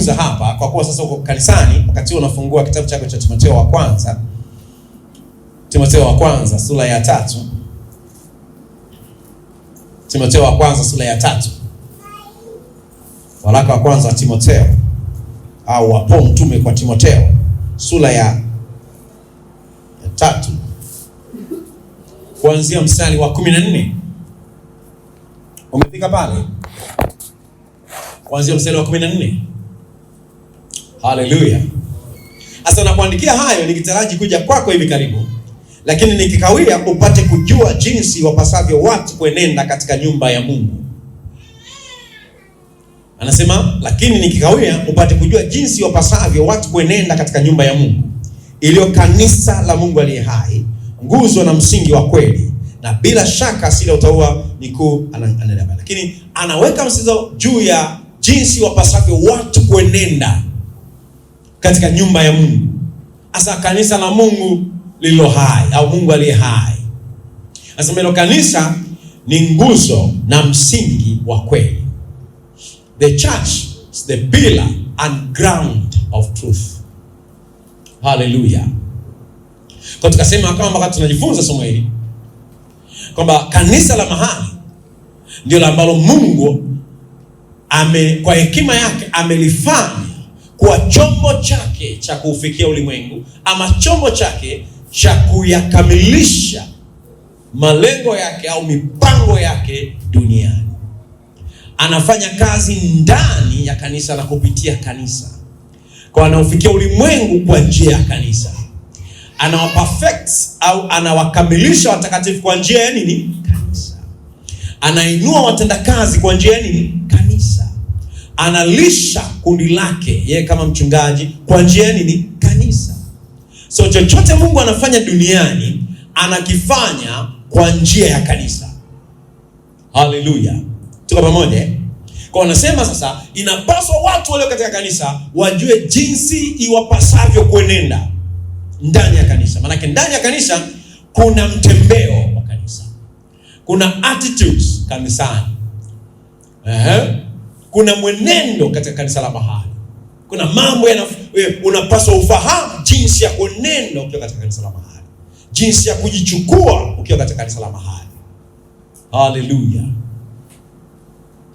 Hapa kwa kuwa sasa uko kanisani, wakati unafungua kitabu chako cha Timotheo wa kwanza. Timotheo wa kwanza sura ya 3. Timotheo wa kwanza sura ya 3. Waraka wa kwanza wa Timotheo au wa Paulo mtume kwa Timotheo sura ya 3 kuanzia mstari wa 14. Umefika pale? Kuanzia mstari wa 14. Haleluya. Sasa nakuandikia hayo nikitaraji kuja kwako hivi karibu, lakini nikikawia upate kujua jinsi wapasavyo watu kuenenda katika nyumba ya Mungu. Anasema lakini nikikawia upate kujua jinsi wapasavyo watu kuenenda katika nyumba ya Mungu, iliyo kanisa la Mungu aliye hai, nguzo na msingi wa kweli, na bila shaka sila utaua ni kuu. Lakini anaweka msisitizo juu ya jinsi wapasavyo watu kuenenda katika nyumba ya Mungu, hasa kanisa la Mungu lililo hai au Mungu aliye hai. Hasa hilo kanisa ni nguzo na msingi wa kweli. The church is the pillar and ground of truth. Hallelujah. Kwa tukasema kwamba wakati tunajifunza somo hili kwamba kanisa la mahali ndio ambalo Mungu kwa hekima yake amelifanya kwa chombo chake cha kuufikia ulimwengu, ama chombo chake cha kuyakamilisha malengo yake au mipango yake duniani. Anafanya kazi ndani ya kanisa na kupitia kanisa, kwa anaufikia ulimwengu kwa njia ya kanisa. Anawaperfect au anawakamilisha watakatifu kwa njia ya nini? Kanisa. Anainua watendakazi kwa njia ya nini? Kanisa. Analisha kundi lake yeye kama mchungaji kwa njia ya nini? Kanisa. So chochote Mungu anafanya duniani anakifanya kwa njia ya kanisa. Haleluya. Tuko pamoja? Kwa anasema sasa inapaswa watu walio katika kanisa wajue jinsi iwapasavyo kuenenda ndani ya kanisa. Maana ndani ya kanisa kuna mtembeo wa kanisa. Kuna attitudes kanisani. Kuna mwenendo katika kanisa la mahali. Kuna mambo unapaswa ufahamu jinsi ya kuenenda ukiwa katika kanisa la mahali. Jinsi ya kujichukua ukiwa katika kanisa la mahali. Hallelujah.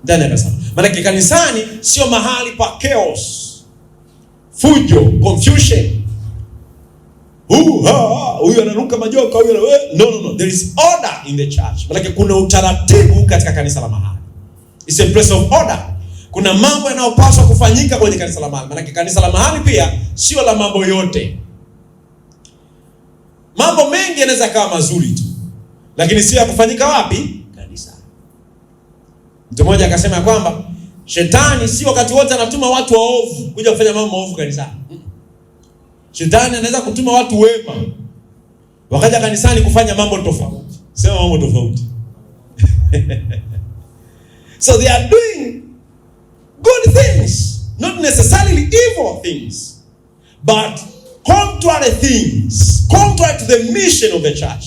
Ndani ya kanisa. Maana kanisani sio mahali pa chaos, fujo, confusion. Huyu anaruka majoka, huyu no. There is order in the church. Maana kuna utaratibu katika kanisa la mahali. It's a place of order. Kuna mambo yanayopaswa kufanyika kwenye kanisa la mahali. Maana kanisa la mahali pia sio la mambo yote. Mambo mengi yanaweza kawa mazuri tu, lakini sio ya kufanyika wapi? Kanisa. Mtu mmoja akasema kwamba shetani si wakati wote anatuma watu waovu kuja kufanya mambo maovu kanisani. Shetani anaweza kutuma watu wema wakaja kanisani kufanya mambo tofauti. Sema mambo tofauti. So they are doing good things, not necessarily evil things, but contrary things, contrary to the mission of the church,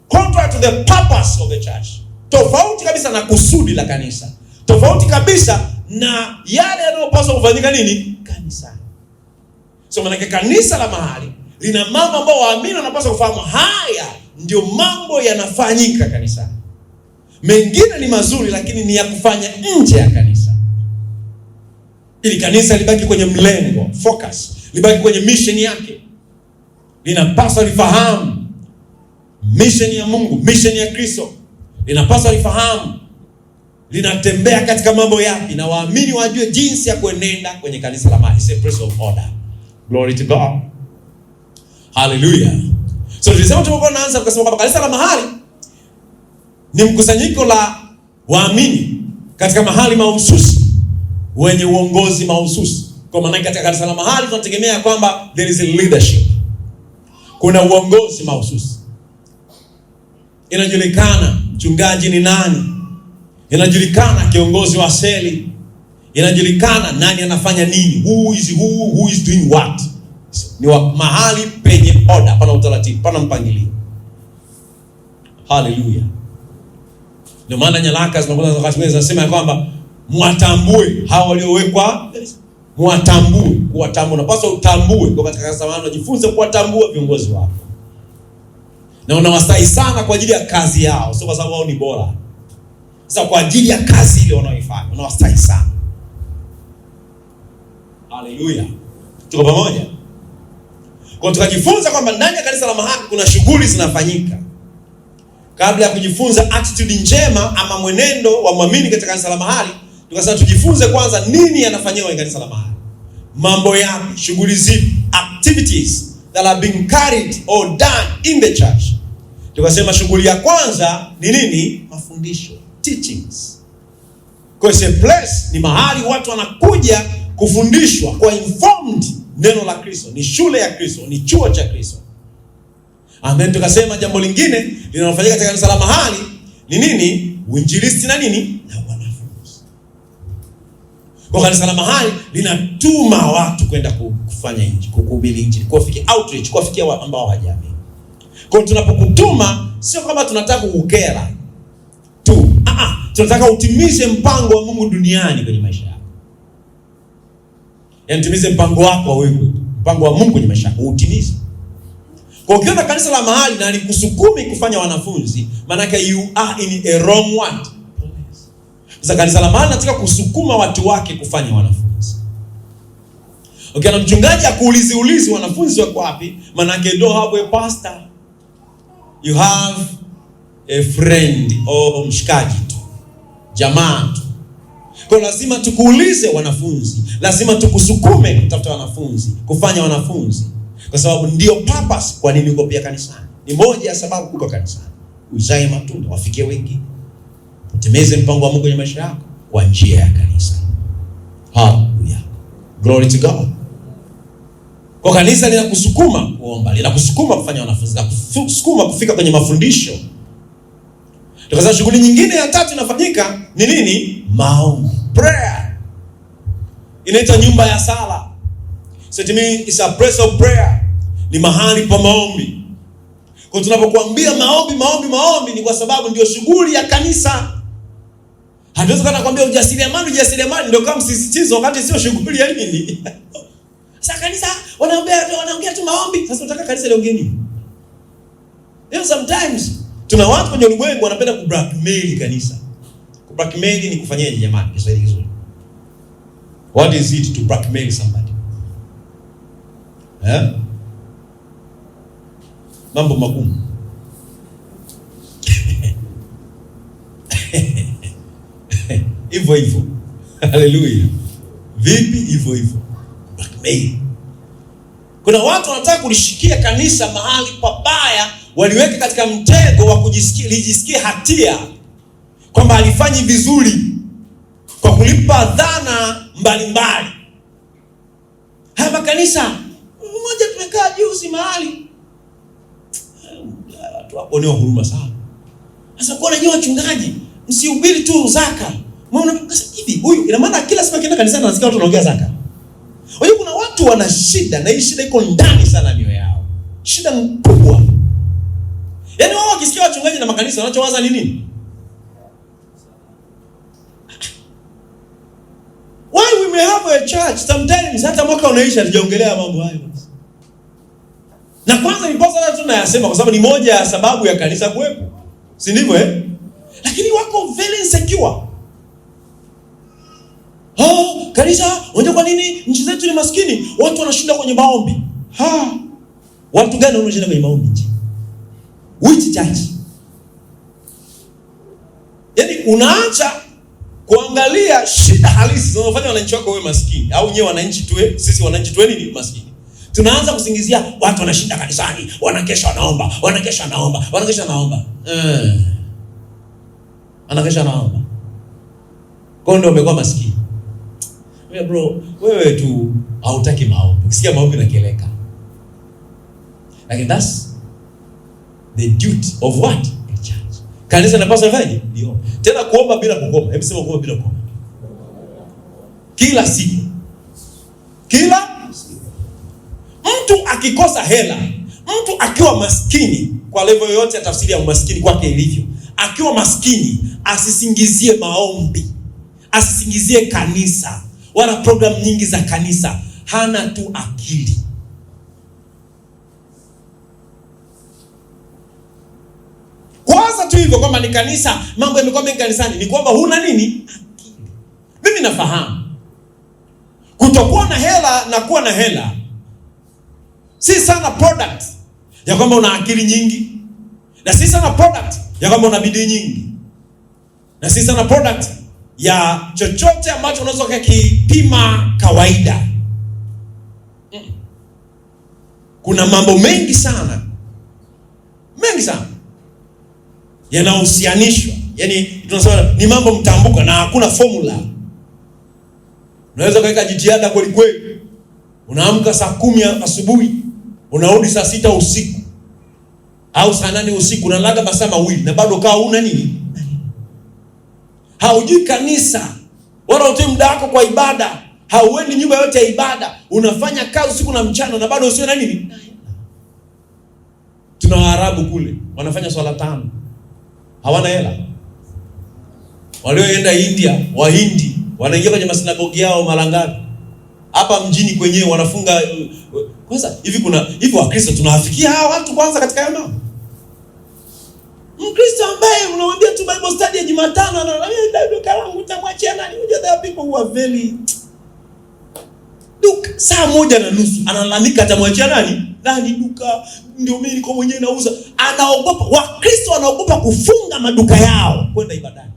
contrary to the purpose of the church. Tofauti kabisa na kusudi la kanisa, tofauti kabisa na yale yanayopaswa kufanyika nini? Kanisa. So maana kanisa la mahali lina mambo ambayo waamini wanapaswa kufahamu. Haya ndio mambo yanafanyika kanisani. Mengine ni mazuri lakini ni ya kufanya nje ya kanisa, ili kanisa libaki kwenye mlengo, focus, libaki kwenye mission yake. Linapaswa lifahamu mission ya Mungu, mission ya Kristo. Linapaswa lifahamu linatembea katika mambo yapi, na waamini wajue jinsi ya kuenenda kwenye kanisa la mahali. It's a place of order. Glory to God. Hallelujah. So tulisema tulipokuwa tunaanza tukasema kwamba kanisa la mahali ni mkusanyiko la waamini katika mahali mahususi wenye uongozi mahususi. Kwa maana katika kanisa la mahali tunategemea kwamba there is a leadership. Kuna uongozi mahususi. Inajulikana mchungaji ni nani. Inajulikana kiongozi wa seli. Inajulikana nani anafanya nini. Who is doing what. Ni mahali penye order, pana utaratibu, pana mpangilio. Hallelujah. Ndio maana nyaraka zinasema kwamba mwatambue hao waliowekwa Muwatambue, kuwatambua. Unapaswa utambue kwa katika kanisa la mahali, unajifunze kuwatambua viongozi wako. Na unawastahi sana kwa ajili ya kazi yao, sio kwa sababu wao ni bora. Sasa kwa ajili ya kazi ile wanaoifanya, unawastahi sana. Haleluya. Tuko pamoja? Kwa tukajifunza kwamba ndani ya kanisa la mahali kuna shughuli zinafanyika. Kabla ya kujifunza attitude njema ama mwenendo wa muamini katika kanisa la mahali, tukasema tujifunze kwanza nini yanafanywa kwenye kanisa la mahali. Mambo yapi, shughuli zipi, activities that are being carried or done in the church. Tukasema shughuli ya kwanza ni nini? Mafundisho, teachings. Kwa hiyo place ni mahali watu wanakuja kufundishwa, kwa informed neno la Kristo, ni shule ya Kristo, ni chuo cha Kristo. Amen. Tukasema jambo lingine linalofanyika katika kanisa la mahali ni nini? Uinjilisti na nini? Na wanafunzi. Kwa kanisa la mahali linatuma watu kwenda kufanya injili, kuhubiri injili, kuwafikia outreach, kuwafikia ambao hawajamii. Kwa hiyo tunapokutuma sio kama tunataka kukera tu. Tunataka utimize mpango wa Mungu duniani kwenye maisha yako. Yaani utimize mpango wako wewe, mpango wa Mungu kwenye maisha yako utimize. Kwa hiyo kanisa la mahali na likusukumi kufanya wanafunzi, maana you are in a wrong one. Sasa kanisa la mahali nataka kusukuma watu wake kufanya wanafunzi. Na mchungaji akuulizi wanafunzi wako wapi? Maana you don't have a pastor. You have a friend or mshikaji tu, jamaa tu. Kwa lazima tukuulize wanafunzi, lazima tukusukume kutafuta wanafunzi, kufanya wanafunzi. Kwa sababu ndio purpose kwa nini uko pia kanisani. Ni moja ya sababu uko kanisani. Uzae matunda, wafikie wengi. Utimize mpango wa Mungu kwenye maisha yako kwa njia ya kanisa. Hallelujah. Glory to God. Kwa kanisa linakusukuma kuomba, linakusukuma kufanya wanafunzi, linakusukuma kufika kwenye mafundisho. Tukasema shughuli nyingine ya tatu inafanyika ni nini? Maombi. Prayer. Inaitwa nyumba ya sala. So it means it's a place of prayer. Ni mahali pa maombi. Kwa tunapokuambia maombi ni kwa sababu ndio shughuli ya kanisa. Hatuwezi kana kuambia ujasiriamali ndio kama msisitizo wakati sio shughuli ya nini? Sasa kanisa wanaongea tu maombi. Sasa unataka kanisa liongee nini? Sometimes tuna watu kwenye ulimwengu wanapenda kublackmail kanisa. Kublackmail ni kufanyaje jamani? Kiswahili kizuri. What is it to blackmail somebody? Mambo magumu. Hivyo. Haleluya. Vipi hivyo? Blackmail. Kuna watu wanataka kulishikia kanisa mahali pabaya, waliweka katika mtego wa lijisikie hatia kwamba alifanyi vizuri kwa kulipa dhana mbalimbali. Haya makanisa mmoja tumekaa juzi mahali, watu waponewa huruma sana. Sasa kwa nini wachungaji msihubiri tu zaka? Mbona hivi huyu ina maana kila siku akienda kanisani anasikia watu wanaongea zaka? Unajua kuna watu wana shida, na hii shida iko ndani sana mioyo yao. Shida kubwa. Yaani wao wakisikia wachungaji na makanisa wanachowaza ni nini? Why we may have a church sometimes hata mwaka unaisha hatujaongelea mambo hayo. Na kwanza ni posa watu tunayasema kwa sababu ni moja ya sababu ya kanisa kuwepo. Si ndivyo Lakini wako very insecure. Kanisa, unajua kwa nini nchi zetu ni maskini? Watu wanashinda kwenye maombi. Watu gani wanashinda kwenye maombi nchi? Which church? Yaani unaacha kuangalia shida halisi zinazofanya wananchi wako wewe maskini, au nyewe wananchi sisi wananchi tuwe nini maskini. Tunaanza kusingizia watu wanashinda kanisani, wanakesha wanaomba. Anakesha naomba. Kwa ndio umekuwa maskini. Bro, wewe tu hautaki maombi. Ukisikia maombi unakeleka. Like that's the duty of what? A church. Kanisa linapaswa kufanya ndio. Tena kuomba bila kukoma. Hebu sema kuomba bila kukoma. Kila siku. Mtu akikosa hela, mtu akiwa maskini, kwa level yoyote ya tafsiri ya umaskini kwake ilivyo, akiwa maskini asisingizie maombi, asisingizie kanisa. wala program nyingi za kanisa. Hana tu akili. Kwanza tu hivyo kwamba ni kanisa, mambo yamekuwa mengi kanisani, ni kwamba huna nini? Akili. Mimi nafahamu kutokuwa na hela na kuwa na hela si sana product ya kwamba una akili nyingi, na si sana product ya kwamba una bidii nyingi, na si sana product ya chochote ambacho unaweza kukipima kawaida. Kuna mambo mengi sana yanahusianishwa. Yaani tunasema ni mambo mtambuka na hakuna formula. Unaweza kuweka jitihada kweli kweli. Unaamka saa 10 asubuhi, unarudi saa 6 usiku au saa 8 usiku, unalaga masaa mawili na bado kaa una nini? Haujui kanisa, wala utoi muda wako kwa ibada, hauendi nyumba yote ya ibada, unafanya kazi usiku na mchana na bado usio na nini? Tuna Waarabu kule wanafanya swala 5, hawana hela. Walioenda India, Wahindi wanaingia kwenye masinagogi yao mara ngapi? Hapa mjini kwenyewe wanafunga. Kwanza hivi Wakristo tunawafikia hawa watu kwanza katika hayo mambo? Mkristo ambaye unamwambia tu Bible study ya Jumatano anaambia duka langu utamwachia nani? There are people who are very duka saa 1:30 analalamika atamwachia nani? Nani duka? Ndio mimi niko mwenyewe nauza. Anaogopa. Wakristo wanaogopa kufunga maduka yao kwenda ibadani.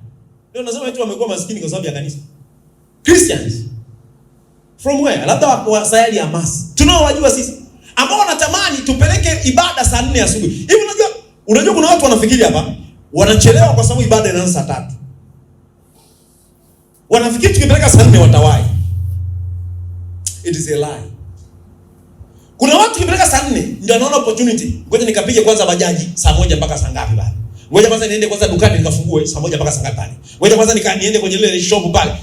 Ndio nasema eti wamekuwa maskini kwa sababu ya kanisa. Christians from where? Labda wa sayari ya mass. Tunaowajua sisi ambao wanatamani tupeleke ibada saa 4 asubuhi. Hivi unajua kuna watu wanafikiri hapa wanachelewa kwa sababu ibada inaanza saa 3. Wanafikiri tukipeleka saa 4 watawahi. It is a lie. Kuna watu tukipeleka saa 4 ndio anaona opportunity. Ngoja nikapige kwanza bajaji saa 1 mpaka saa ngapi pale. Ngoja kwanza niende kwanza dukani nikafungue saa 1 mpaka saa ngapi pale. Ngoja kwanza niende kwenye ile shop pale.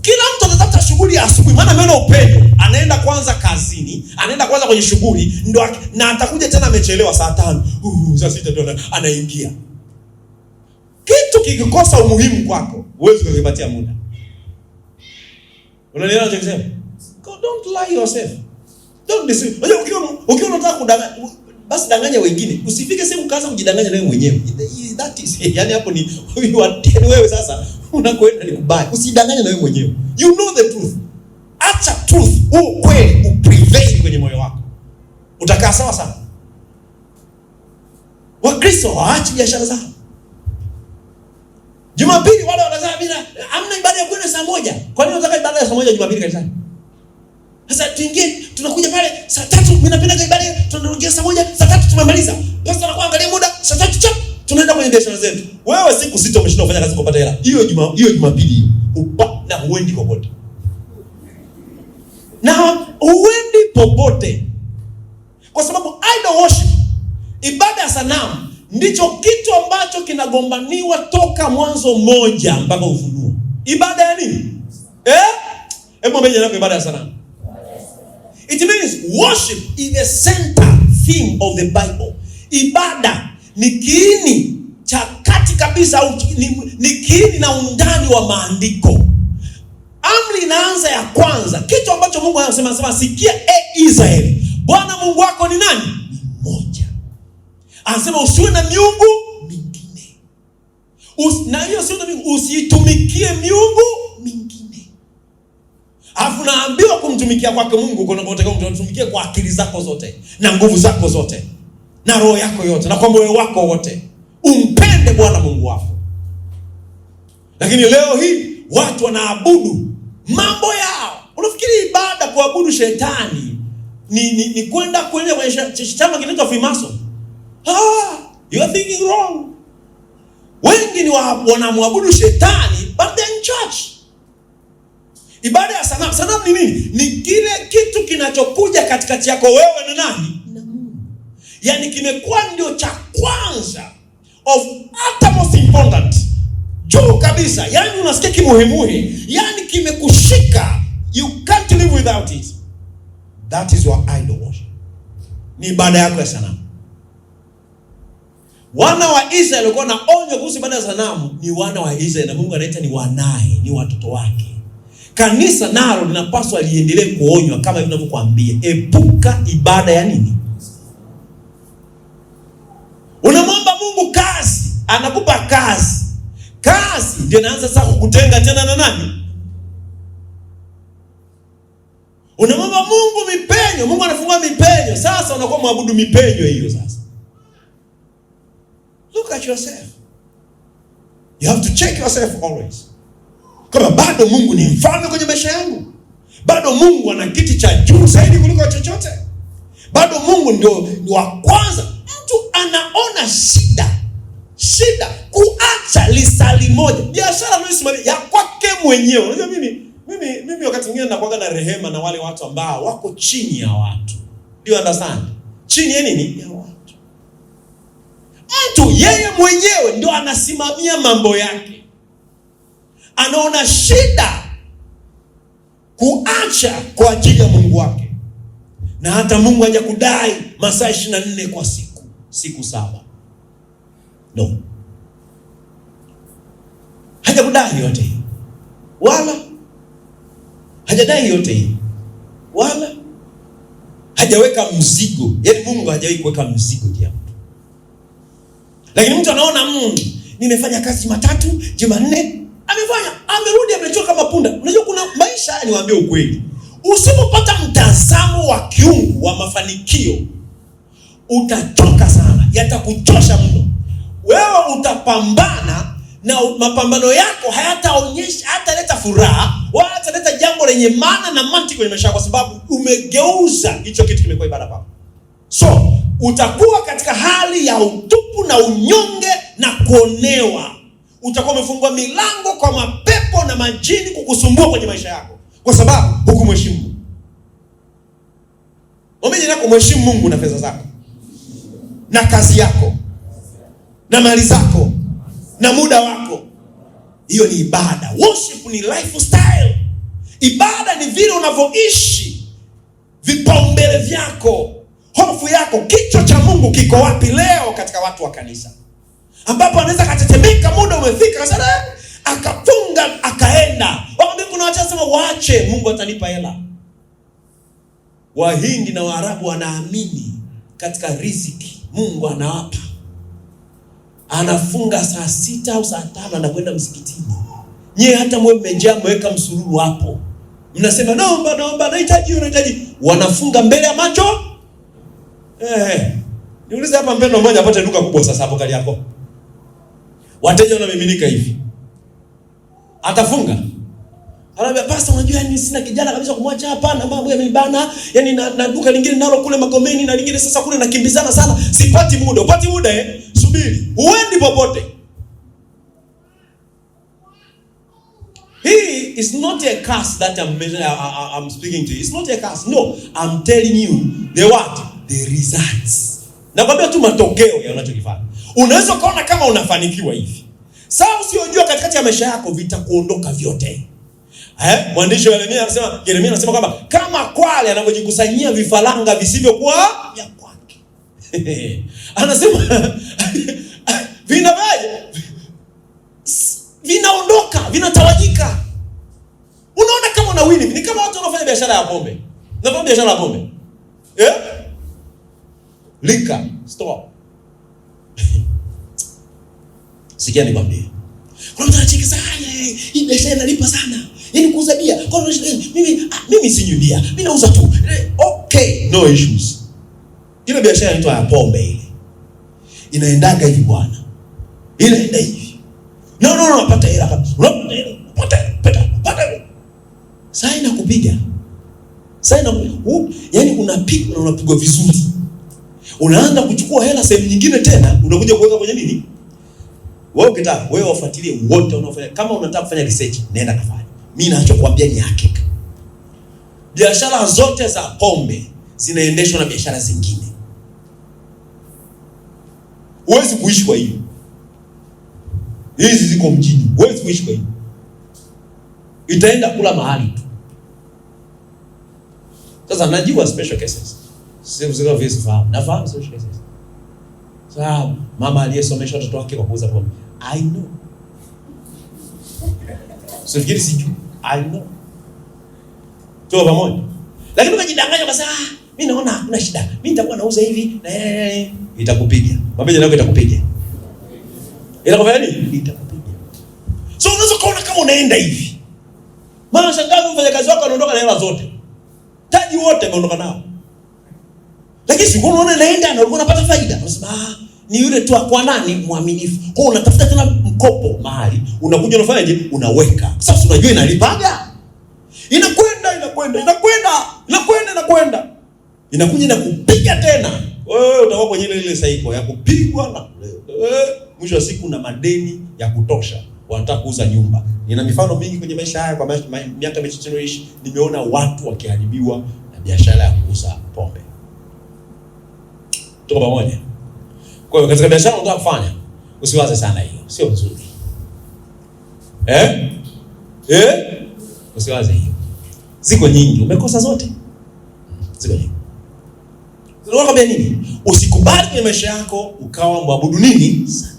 Kila mtu anatafuta shughuli ya asubuhi, maana ameona upendo. Anaenda kwanza kazini, anaenda kwanza kwenye shughuli, ndio na atakuja tena amechelewa saa 5. Saa 6 ndio anaingia. Kitu kikikosa umuhimu kwako, huwezi kukipatia muda. Unanielewa nachosema? Don't lie yourself. Don't deceive. Ukiwa unataka kudanganya, basi danganya wengine. Usifike sehemu kaanza kujidanganya wewe mwenyewe. That is, yani hapo ni wewe sasa unakoenda ni kubaya. Usidanganye na wewe mwenyewe. You know the truth. Acha truth, ukweli uprevail kwenye moyo wako. Utakaa sawa sana. Wakristo waache biashara zao. Jumapili wale wanasema bila hamna ibada ya kwenda saa 1. Kwa nini unataka ibada ya saa 1 Jumapili kanisani? Sasa tuingie, tunakuja pale saa 3, mimi napenda ibada, tunarudia saa 1, saa 3 tumemaliza. Pastor anakuangalia muda, saa 3 chap, tunaenda kwenye biashara zetu. Wewe siku 6 umeshinda kufanya kazi kupata hela. Hiyo Jumapili hiyo. Na huendi popote. Na huendi popote. Kwa sababu idol worship, ibada ya sanamu, ndicho kitu ambacho kinagombaniwa toka Mwanzo 1 mpaka Ufunuo. Ibada ya nini? Hebu mwenye nako ibada ya sanamu. It means worship is the center theme of the Bible. Ibada ni kiini cha kati kabisa, au ni kiini na undani wa maandiko. Amri inaanza ya kwanza. Kitu ambacho Mungu anasema sikia Israeli, Bwana Mungu wako ni nani? Ni mmoja. Anasema usiwe na miungu mingine. Na hiyo sio miungu, usitumikie miungu mingine. Alafu naambiwa kumtumikia kwake Mungu unataka kumtumikia kwa akili zako zote, na nguvu zako zote, na roho yako yote, na kwa moyo wako wote. Umpende Bwana Mungu wako. Lakini leo hii watu wanaabudu mambo yao. Unafikiri ibada kuabudu shetani ni kwenda kwenye chama kinaitwa Freemason? You are thinking wrong. Wengi ni wanamwabudu shetani, but they're in church. Ibada ya sanamu. Sanamu ni nini? Ni kile kitu kinachokuja katikati yako wewe na nani? Na Mungu. Yaani kimekuwa ndio cha kwanza, of utmost important, juu kabisa. Yaani unasikia kimuhemuhe, yaani kimekushika, you can't live without it. That is your idol worship. Ni ibada yako ya sanamu. Wana wa Israeli walikuwa na onyo kuhusu ibada ya sanamu. Ni wana wa Israeli, na Mungu anaita ni wanae, ni watoto wake. Kanisa nalo linapaswa liendelee kuonywa kama hivi ninavyokuambia. Epuka ibada ya nini? Unamwomba Mungu kazi, anakupa kazi. Kazi ndio inaanza sasa kukutenga tena na nani? Unamwomba Mungu mipenyo, Mungu anafungua mipenyo. Sasa unakuwa mwabudu mipenyo hiyo sasa. Look at yourself. You have to check yourself always. Kama bado Mungu ni mfalme kwenye maisha yangu. Bado Mungu ana kiti cha juu zaidi kuliko chochote. Bado Mungu ndio wa kwanza. Mtu anaona shida kuacha lisali moja. Biashara anayosimamia ya kwake mwenyewe. Unajua mimi wakati mwingine nakuaga na rehema na wale watu ambao wako chini ya watu. Do you understand? Chini ya nini? Ya watu. Mtu yeye mwenyewe ndio anasimamia mambo yake. Anaona shida kuacha kwa ajili ya Mungu wake. Na hata Mungu hajakudai masaa 24 kwa siku 7. No. Hajakudai yote hii. Wala hajadai yote hii. Wala hajaweka mzigo. Yaani Mungu hajawahi kuweka mzigo juu ya mtu. Lakini mtu anaona nimefanya kazi Jumatatu, Jumanne, amerudi amechoka kama punda. Unajua kuna maisha, niwaambie ukweli. Usipopata mtazamo wa kiungu wa mafanikio, utachoka sana. Yatakuchosha mno. Wewe utapambana na mapambano yako hayataonyesha, hataleta furaha, wala hataleta jambo lenye maana na mantiki kwenye maisha yako, kwa sababu umegeuza hicho kitu kimekuwa ibada kwako. So, utakuwa katika hali ya utupu na unyonge na kuonewa. Utakuwa umefungua milango kwa mapepo na majini kukusumbua kwenye maisha yako, kwa sababu hukumheshimu Mungu. Ombi lako, mheshimu Mungu na pesa zako, na kazi yako, na mali zako, na muda wako. Hiyo ni ibada. Worship ni lifestyle. Ibada ni vile unavyoishi, vipaumbele vyako, hofu yako. Kichwa cha Mungu kiko wapi leo katika watu wa kanisa? Ambapo anaweza katetemeka, muda umefika sana, akafunga akaenda. Waambie kuna watu wanasema waache, Mungu atanipa hela. Wahindi na Waarabu wanaamini katika riziki Mungu anawapa. Anafunga saa 6 au saa 5 anakwenda msikitini. Nyie hata mwe mmejaa mweka msururu hapo. Mnasema naomba nahitaji. Wanafunga mbele ya macho. Niulize hapa mpendo mmoja apate duka kubwa sasa hapo kali yako. Wateja wanamiminika hivi. Atafunga. Anaambia pastor, unajua ni sina kijana kabisa kumwacha hapa, na mambo yamenibana. Yaani na duka lingine nalo kule Magomeni na lingine sasa kule nakimbizana sana. Sipati muda. Upati muda subiri. Uendi popote. He is not a curse that I'm speaking to you. It's not a curse. No, I'm telling you the what? The results. Nakwambia tu matokeo ya unachokifanya. Unaweza kuona kama unafanikiwa hivi. Sasa usiyojua katikati ya maisha yako vitakuondoka vyote. Mwandishi wa Yeremia anasema kwamba kama kwale anapojikusanyia vifaranga visivyokuwa vya kwake. Anasema vinaondoka, vinatawanyika. Unaona kama unawini, ni kama watu wanafanya biashara ya pombe. Unafanya biashara ya pombe. Liquor store. Sikia nikwambie. Kuna mtu anacheka sana, hii biashara inalipa sana. Yaani kuuza bia. Kwa mimi sinywi bia. Mimi nauza tu. Okay, no issues. Ile biashara inaitwa ya pombe ile. Inaendaga hivi bwana. Inaenda hivi. No, unapata hela kabisa. Unapata hela. Pata. Sasa inakupiga. Yaani unapigwa na unapigwa vizuri. Unaanza kuchukua hela sehemu nyingine tena, unakuja kuweka kwenye nini? Wewe ukitaka, wewe wafuatilie wote unaofanya. Kama unataka kufanya research, nenda kafanya. Mimi ninachokuambia ni hakika. Biashara zote za pombe zinaendeshwa na biashara zingine. Huwezi kuishi kwa hiyo. Hizi ziko mjini. Huwezi kuishi kwa hiyo. Itaenda kula mahali tu. Sasa najua special cases. Sio vile fahamu. Nafahamu special cases. Sawa, mama aliyesomesha watoto wake kwa kuuza pombe. I know. Sifikiri sijui. I know. Tuko pamoja? Lakini ukajidanganya ukasema mimi naona hakuna shida. Mimi nitakuwa nauza hivi na itakupiga. Mabeja nako itakupiga. Itakufanya nini? Itakupiga. So unaweza kuona kama unaenda hivi. Maana shangazi mfanyakazi wako anaondoka na hela zote. Taji wote ameondoka nao. Lakini siku unaona naenda na ulikuwa unapata faida. Unasema ni yule tu kwa nani muaminifu. Kwa unatafuta tena mkopo mahali. Unakuja unafanyaje? Unaweka. Sasa unajua inalipaga. Inakwenda. Inakuja na kupiga tena. Wewe utakuwa kwenye ile cycle ya kupigwa na mwisho wa siku na madeni ya kutosha. Wanataka kuuza nyumba. Nina mifano mingi kwenye maisha haya kwa miaka michache niliyoishi, nimeona watu wakiharibiwa na biashara ya kuuza pombe. Tuko pamoja? Kwa hiyo katika biashara unataka kufanya, usiwaze sana hiyo. Sio nzuri. Usiwaze hiyo. Ziko nyingi, umekosa zote. Ziko nyingi. Unakwambia nini? Usikubali kwenye maisha yako ukawa mwabudu nini? Sana.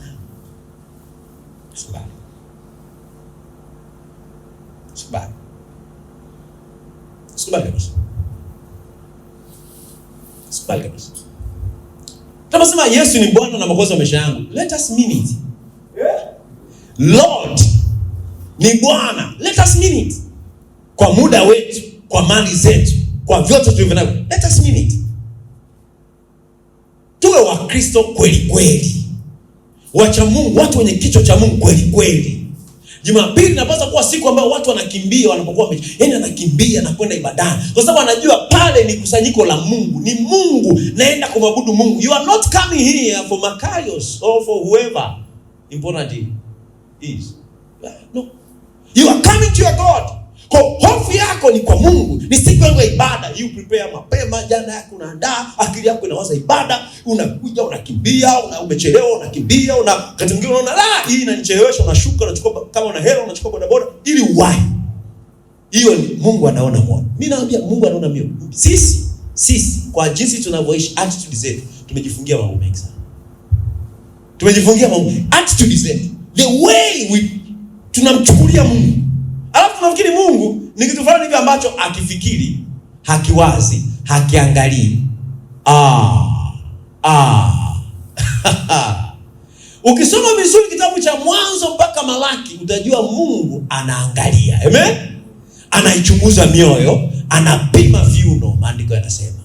Usikubali. Tunasema Yesu ni Bwana na Mwokozi wa maisha yangu. Let us mean it. Lord ni Bwana. Let us mean it. Kwa muda wetu, kwa mali zetu, kwa vyote tulivyonavyo. Let us mean it. Tuwe wa Kristo kweli kweli. Wacha Mungu, watu wenye kichwa cha Mungu kweli kweli. Jumapili inapaswa kuwa siku ambayo watu wanakimbia wanapokuwa anakimbia na kwenda ibadani. Kwa sababu anajua pale ni kusanyiko la Mungu. Ni Mungu naenda kumwabudu Mungu. You are not coming here for Macarius or for whoever important is. No. You are coming to your God. Kwa hofu yako ni kwa Mungu. Ni siku yangu ya ibada. You prepare mapema, jana yako unaandaa, akili yako inawaza ibada, unakuja unakimbia, umechelewa unakimbia, wakati mwingine unaona hii inanichelewesha, unashuka unachukua kama una hela unachukua bodaboda ili uwahi. Hiyo ni Mungu anaona moyo. Mimi naambia Mungu anaona mioyo. Sisi kwa jinsi tunavyoishi, attitude zetu tumejifungia mambo mengi sana. Attitude zetu. The way tunamchukulia Mungu. Alafu tunafikiri Mungu ni kitu fulani hivi ambacho akifikiri, hakiwazi, hakiangalii. Ukisoma vizuri kitabu cha Mwanzo mpaka Malaki utajua Mungu anaangalia. Amen? Anaichunguza mioyo, anapima viuno, maandiko yanasema.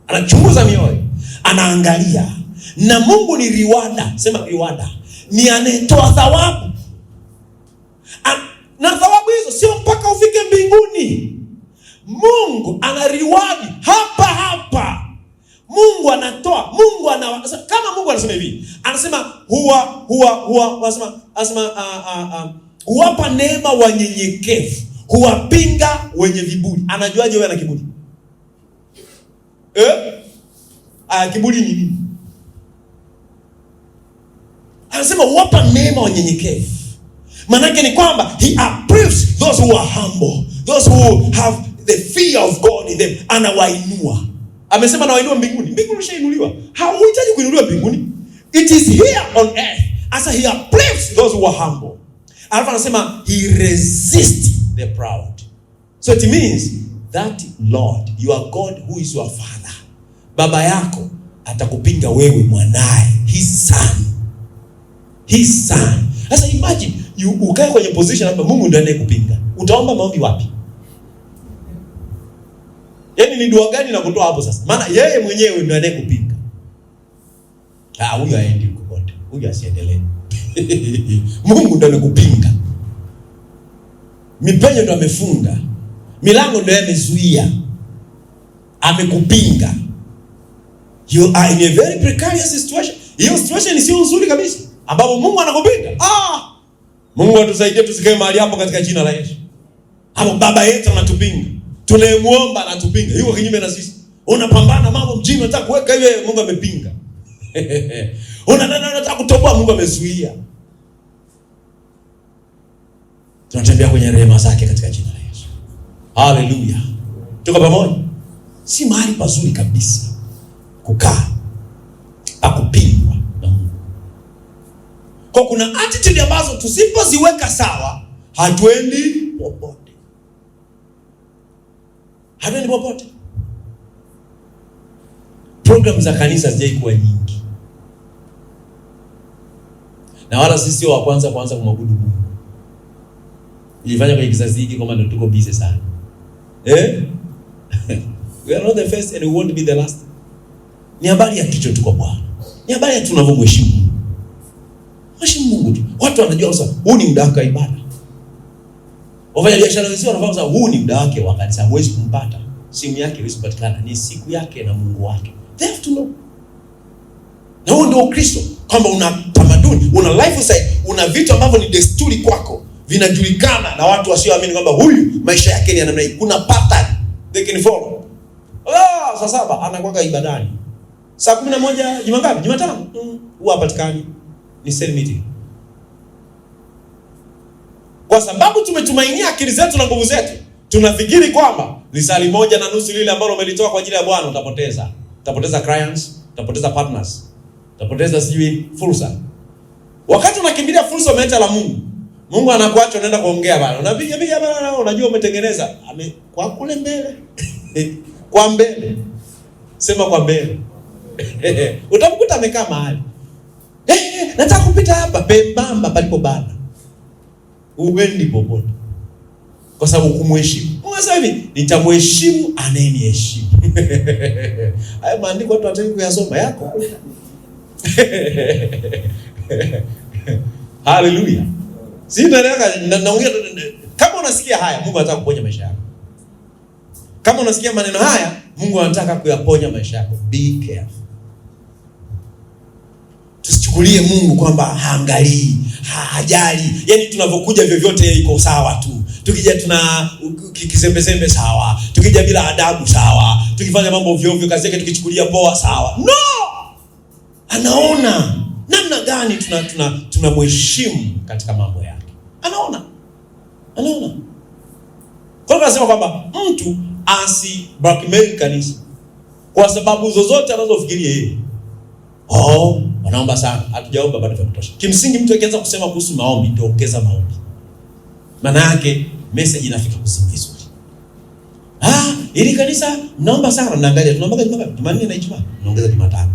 Anachunguza mioyo, anaangalia. Na Mungu ni riwada, sema riwada. Ni anayetoa thawabu. Na thawabu hizo sio mpaka ufike mbinguni. Mungu ana reward hapa. Mungu anatoa. Kama Mungu anasema hivi. Anasema huwapa neema wanyenyekevu, huwapinga wenye viburi. Anajuaje wewe ana kiburi? Kiburi ni nini? Anasema huwapa neema wanyenyekevu. Manake ni kwamba he approves those who are humble, those who have the fear of God in them. Anawainua. Amesema anawainua mbinguni. Mbinguni ushainuliwa. Hauhitaji kuinuliwa mbinguni. It is here on earth. Asa he approves those who are humble. Alafu anasema he resists the proud. So it means that Lord, your God who is your father, baba yako atakupinga wewe mwanae, his son. Sasa imagine ukae kwenye position hapa, Mungu ndiye anayekupinga. Utaomba maombi wapi? Yaani ni dua gani na kutoa hapo sasa? Maana yeye mwenyewe ndiye anayekupinga. Huyu haendi kokote. Huyu asiendelee. Mungu ndiye anakupinga. Mipenyo ndiye amefunga. Milango ndiye amezuia. Amekupinga. You are in a very precarious situation. Hiyo situation sio nzuri kabisa. Ambapo Mungu anakupinga. Mungu atusaidie tusikae mahali hapo katika jina la Yesu. Hapo baba yetu anatupinga. Tunayemuomba anatupinga. Yuko kinyume na sisi. Unapambana mambo mjini unataka kuweka hiyo, Mungu amepinga. Unataka kutoboa, Mungu amezuia. Tunatembea kwenye rehema zake katika jina la Yesu. Hallelujah. Tuko pamoja. Si mahali pazuri kabisa kukaa akupingwa na Mungu. Kwa kuna attitude ambazo tusipoziweka sawa hatuendi popote. hatuendi popote. Program za kanisa hazijaikuwa nyingi, na wala sisi sio wa kwanza kumwabudu Mungu. Ilifanya kwa kizazi hiki kama ndio tuko busy sana. We are not the first and we won't be the last. Ni habari ya kicho tuko Bwana. Ni habari ya tunavyomheshimu. Mheshimu Mungu tu. Watu wanajua sasa huu ni muda wake wa ibada. Wafanya biashara wenzao wanafahamu sasa huu ni muda wake wa kanisa, huwezi kumpata. Simu yake haiwezi kupatikana, ni siku yake na Mungu wake. They have to know. Na huo ndio Kristo, kwamba una tamaduni, una lifestyle, una vitu ambavyo ni desturi kwako, vinajulikana na watu wasioamini kwamba huyu maisha yake ni namna hii. Kuna pattern they can follow. Saa 7 anakuwa ibadani. Saa 11 juma ngapi? Jumatano. Huwa hapatikani. Ni cell meeting. Kwa sababu tumetumainia akili zetu na nguvu zetu, tunafikiri kwamba lisali 1.5 lile ambalo umelitoa kwa ajili ya Bwana utapoteza. Utapoteza clients, utapoteza partners, utapoteza sijui fursa. Wakati unakimbilia fursa umeacha la Mungu, Mungu anakuacha unaenda kuongea bana. Unapiga bana, unajua umetengeneza. Kwa kule mbele. Kwa mbele. Sema kwa mbele. Utamkuta amekaa mahali. Nataka kupita hapa pembamba palipo bana. Uendi popote. Kwa sababu kumheshimu. Unasema hivi, nitamheshimu anayeniheshimu. Hayo maandiko watu wataki kuyasoma yako. Hallelujah. Naongea kama unasikia haya, Mungu anataka kuponya maisha yako. Kama unasikia maneno haya, Mungu anataka kuyaponya maisha yako. Be careful. Tusichukulie Mungu kwamba haangalii, hajali. Yaani tunavyokuja vyovyote yeye iko sawa tu. Tukija tuna kizembe sawa. Tukija bila adabu sawa. Tukifanya mambo ovyo kazi yake tukichukulia poa sawa. No! Anaona namna gani tunamheshimu katika mambo yake. Anaona. Kwa hiyo nasema kwamba mtu blackmail kanisa kwa sababu zozote anazofikiria yeye. Wanaomba sana. Hatujaomba bado vya kutosha. Kimsingi mtu akianza kusema kuhusu maombi, ndio ongeza maombi. Maana yake message inafika vizuri. Ili kanisa mnaomba sana, mnaangalia tunaomba Jumanne na Ijumaa, tunaongeza Jumatano.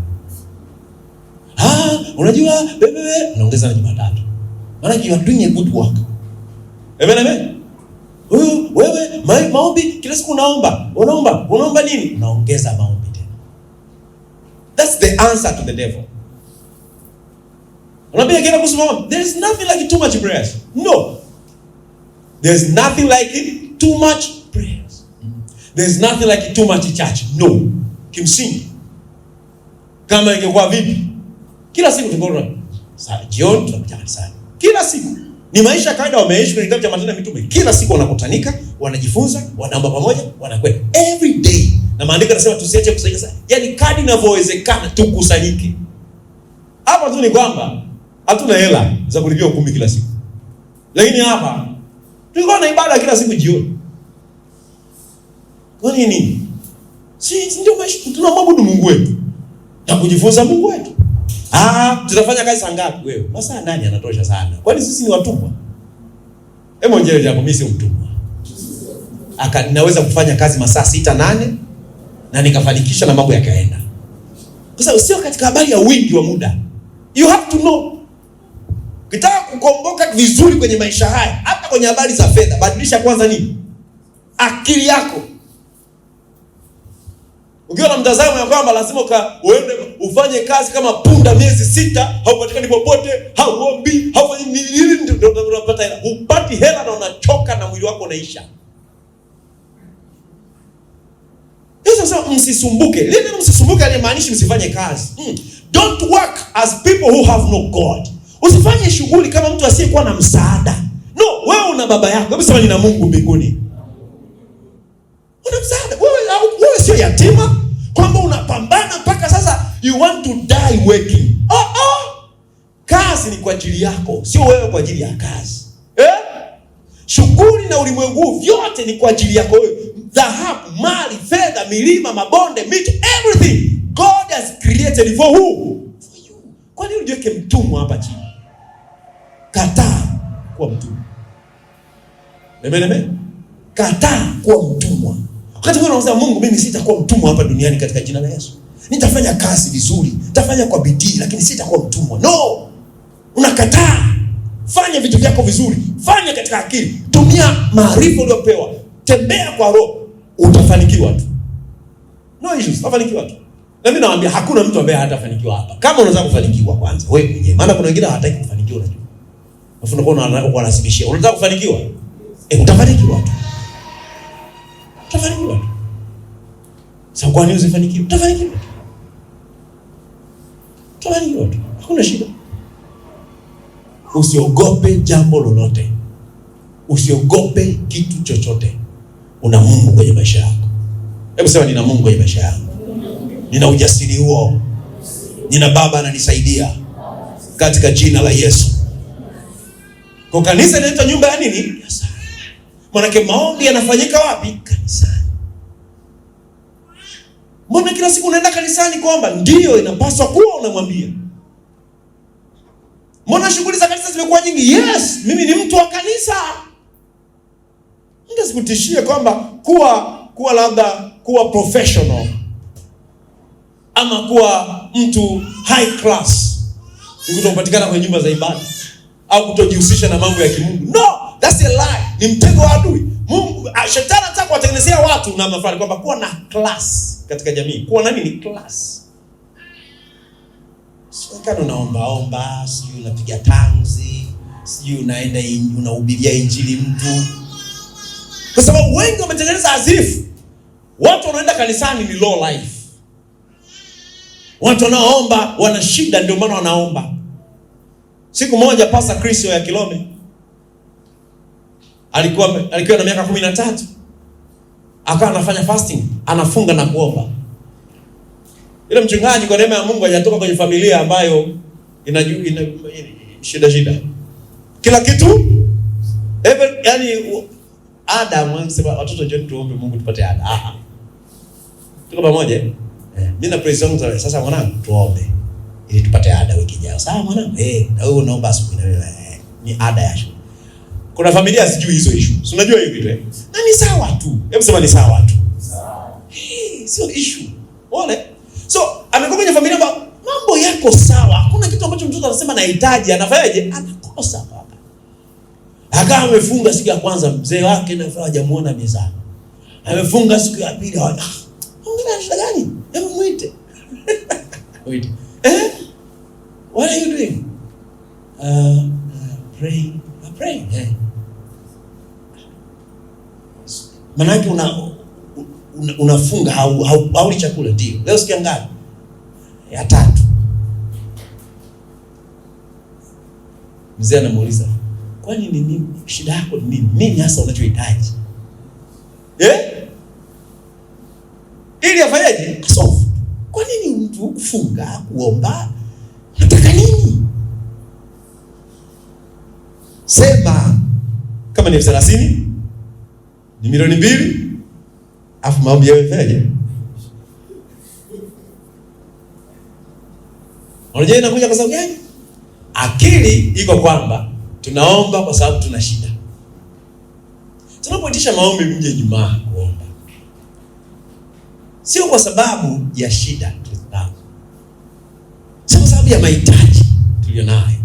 Unajua bebe unaongeza na Jumatatu. Maana you are doing a good work. Amen. Wewe maombi kila siku unaomba nini? Unaongeza maombi tena. That's the answer to the devil. Unaambia kila kuhusu maombi, there is nothing like too much prayers. No. There is nothing like too much prayers. There is nothing like too much church. No. Kimsingi kama ingekuwa vipi? Kila siku tunaona jioni tunakutana sana. Kila siku. Ni maisha kawaida wameishi kwenye kitabu cha Matendo ya Mitume. Kila siku wanakutanika, wanajifunza, wanaomba pamoja, wanakwenda every day. Na maandiko yanasema tusiache kusanyika. Yaani kadri inavyowezekana tukusanyike. Hapa tu ni kwamba hatuna hela za kulipia ukumbi kila siku. Lakini hapa tulikuwa na ibada kila siku jioni. Kwa nini? Ndio maisha tunamwabudu Mungu wetu. Na kujifunza Mungu wetu. Tunafanya kazi saa ngapi wewe? Masaa 8 yanatosha sana. Kwani sisi ni watumwa? Hebu njoo hapo, mimi si mtumwa. Naweza kufanya kazi masaa 6-8 na nikafanikisha na mambo yakaenda. Kwa sababu sio katika habari ya wingi wa muda. You have to know. Ukitaka kukomboka vizuri kwenye maisha haya, hata kwenye habari za fedha, badilisha kwanza nini? Akili yako. Ukiwa na mtazamo ya kwamba lazima uende ufanye kazi kama punda miezi 6, haupatikani popote, hauombi, haufanyi nini, ndio unapata hela. Upati hela na unachoka na mwili wako unaisha. Sasa msisumbuke. Lile msisumbuke halimaanishi msifanye kazi. Don't work as people who have no God. Usifanye shughuli kama mtu asiyekuwa na msaada. No, wewe una baba yako. Hebu sema nina Mungu mbinguni. Una msaada. Wewe sio yatima kwamba unapambana mpaka sasa you want to die working. Kazi ni kwa ajili yako, sio wewe kwa ajili ya kazi. Shughuli na ulimwengu vyote ni kwa ajili yako wewe. Dhahabu, mali, fedha, milima, mabonde, mito, everything God has created for who? For you. Kwa nini ujiweke mtumwa hapa chini? Kataa kuwa mtumwa. Amen. Kataa kuwa mtumwa. Wakati wewe unasema Mungu, mimi sitakuwa mtumwa hapa duniani katika jina la Yesu. Nitafanya kazi vizuri, nitafanya kwa bidii, lakini sitakuwa mtumwa. No! Unakataa. Fanya vitu vyako vizuri, fanya katika akili, tumia maarifa uliyopewa, tembea kwa roho, utafanikiwa tu. No issues, utafanikiwa tu. Na mimi nawaambia hakuna mtu ambaye hatafanikiwa hapa. Kama unaweza kufanikiwa kwanza wewe mwenyewe, maana kuna wengine hawataki kufanikiwa, unajua. Afu unakuwa unalazimisha. Unataka kufanikiwa? Utafanikiwa tu. Utafanikiwa tu. Sasa kwa nini usifanikiwe? Utafanikiwa tu. Utafanikiwa tu. Hakuna shida. Usiogope jambo lolote. Usiogope kitu chochote. Una Mungu kwenye maisha yako. Hebu sema nina Mungu kwenye maisha yangu. Nina ujasiri huo. Nina Baba ananisaidia katika jina la Yesu. Kwa kanisa inaitwa nyumba ya nini? Ya sala. Maana maombi yanafanyika wapi? Kanisani. Mbona kila siku unaenda kanisani kuomba? Ndio inapaswa kuwa unamwambia. Mbona shughuli za kanisa zimekuwa nyingi? Yes, mimi ni mtu wa kanisa. Ndio sikutishie kwamba kuwa labda kuwa professional ama kuwa mtu high class ni kutopatikana kwenye nyumba za ibada au kutojihusisha na mambo ya kimungu. No, that's a lie. Ni mtego wa adui. Mungu, shetani anataka kuwatengenezea watu na mafari kwamba kuwa na class katika jamii. Kuwa na nini? Class. Sio kama unaomba, sio unapiga tanzi, sio unaenda unahubiria injili mtu. Kwa sababu wengi wametengeneza azifu. Watu wanaenda kanisani ni low life. Watu wanaoomba wana shida, ndio maana wanaomba. Siku moja Pastor Chris ya Kilome alikuwa na miaka 13. Akawa anafanya fasting, anafunga na kuomba. Ile mchungaji kwa neema ya Mungu hajatoka kwenye familia ambayo ina shida. Kila kitu yani Adam anasema watoto njoo tuombe Mungu tupate ada. Tuko pamoja? Mimi na praise Mungu sasa mwanangu tuombe ili tupate ada wiki ijayo. Sawa mwanangu? Na wewe unaomba asubuhi na wewe ni ada ya shule. Kuna familia sijui hizo issue. Si unajua hiyo kitu Na ni sawa tu. Hebu sema ni sawa tu. Sawa. Sio issue. Ole. So, amekuwa kwenye familia mambo yako sawa. Hakuna kitu ambacho mtoto anasema nahitaji, anafanyaje? Anakosa baba. Akawa amefunga siku ya kwanza, mzee wake na hajamuona mezani. Amefunga siku ya pili, ongea shida gani? Hebu muite. Wait. What are you doing? Praying. Manake unafunga hauli chakula ndio. Leo sikia ngapi? Ya 3. Mzee anamuuliza, "Kwani ni nini? Shida yako ni nini? Nini hasa unachohitaji?" Ili afanyaje? Asolve. Kwa nini mtu kufunga, kuomba? Nataka nini? Sema kama ni 30, ni milioni 2, afu maombi yawe faje? Unajua inakuja kwa sababu gani? Akili iko kwamba tunaomba kwa sababu tuna shida. Tunapoitisha maombi mje Ijumaa kuomba, sio kwa sababu ya shida tunayo, sio kwa sababu ya mahitaji tulionayo.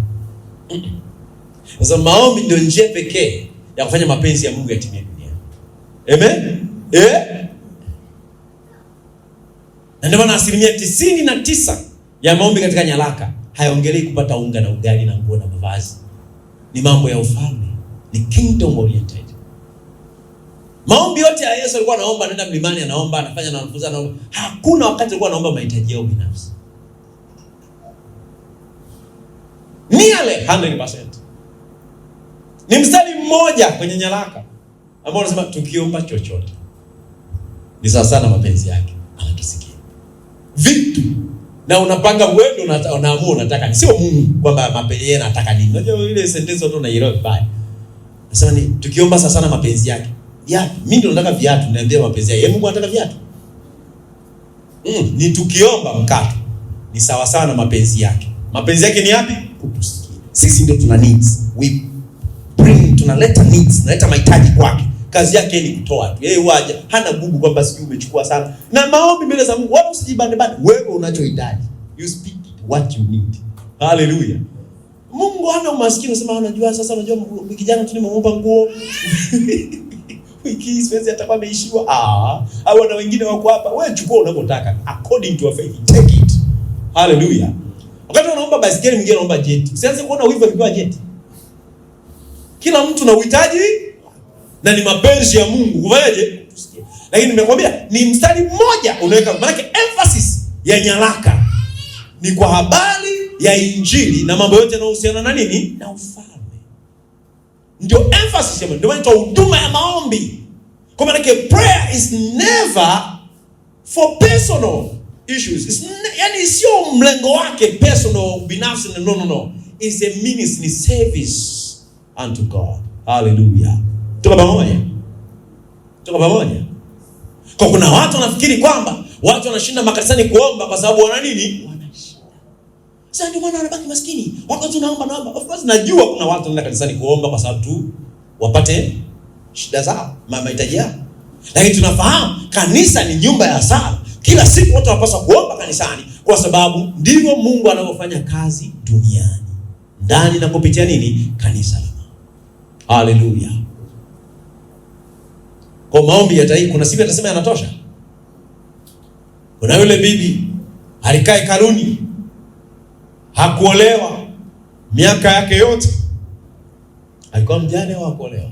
Kwa sababu maombi ndio njia pekee ya kufanya mapenzi ya Mungu yatimie duniani. Amen? Na ndio maana 99% ya maombi katika nyaraka hayaongelei kupata unga na ugali na nguo na mavazi. Ni mambo ya ufalme, ni kingdom oriented. Maombi yote ya Yesu alikuwa anaomba, anaenda mlimani anaomba, anafanya na wanafunzi anaomba. Hakuna wakati alikuwa anaomba mahitaji yao binafsi. Nearly 100%. Ni mstari mmoja kwenye nyaraka ambao unasema tukiomba chochote ni sawa sana mapenzi yake, anatusikia. Vitu na unapanga wewe unaamua unataka, sio Mungu kwamba mapenzi yake anataka nini. Unajua ile sentence watu wanaielewa vibaya. Nasema ni tukiomba sawa sana mapenzi yake. Viatu, mimi ndio nataka viatu, niambia mapenzi yake. Mungu anataka viatu. Ni tukiomba mkato ni sawa sawa na mapenzi yake. Mapenzi yake ni yapi? Kutusikia. Sisi ndio tuna needs. We bring, tunaleta needs, tunaleta mahitaji kwake. kazi yake ni kutoa tu. Yeye waje hana gugu kwamba sijui umechukua sana. Na maombi mbele za Mungu, wala usijibane bane. Wewe unachohitaji, you speak it, what you need. Hallelujah. Mungu hana umaskini. Unasema unajua sasa, unajua wiki jana tu nimeomba nguo. Wiki hii siwezi atakuwa ameishiwa. Au na wengine wako hapa. Wewe chukua unapotaka according to your faith. Take it. Hallelujah. Wakati unaomba baisikeli, mwingine anaomba jet. Usianze kuona wivu akipewa jet. Kila mtu na uhitaji na ni mapenzi ya Mungu kufanyaje? Lakini nimekwambia ni mstari mmoja unaweka, maana emphasis ya nyaraka ni kwa habari ya Injili na mambo yote yanayohusiana na nini? Na ufalme. Ndio emphasis ya Mungu. Ndio maana huduma ya maombi. Kwa maana prayer is never for personal issues. Yani sio mlengo wake personal, binafsi, no. It's a ministry, service unto God. Hallelujah. Tuko pamoja. Kwa kuna watu wanafikiri kwamba watu wanashinda makanisani kuomba kwa sababu wana nini? Wanashinda. Sasa ndio maana wanabaki maskini. Wakati tunaomba. Of course najua kuna watu wanaenda kanisani kuomba kwa sababu tu wapate shida zao, mahitaji yao. Lakini tunafahamu kanisa ni nyumba ya sala. Kila siku watu wanapaswa kuomba kanisani kwa sababu ndivyo Mungu anavyofanya kazi duniani. Ndani na kupitia nini? Kanisa. Hallelujah. Kwa maombi kuna siku atasema yanatosha. Kuna yule bibi alikaa hekaluni, hakuolewa miaka yake yote. Alikuwa mjane au hakuolewa?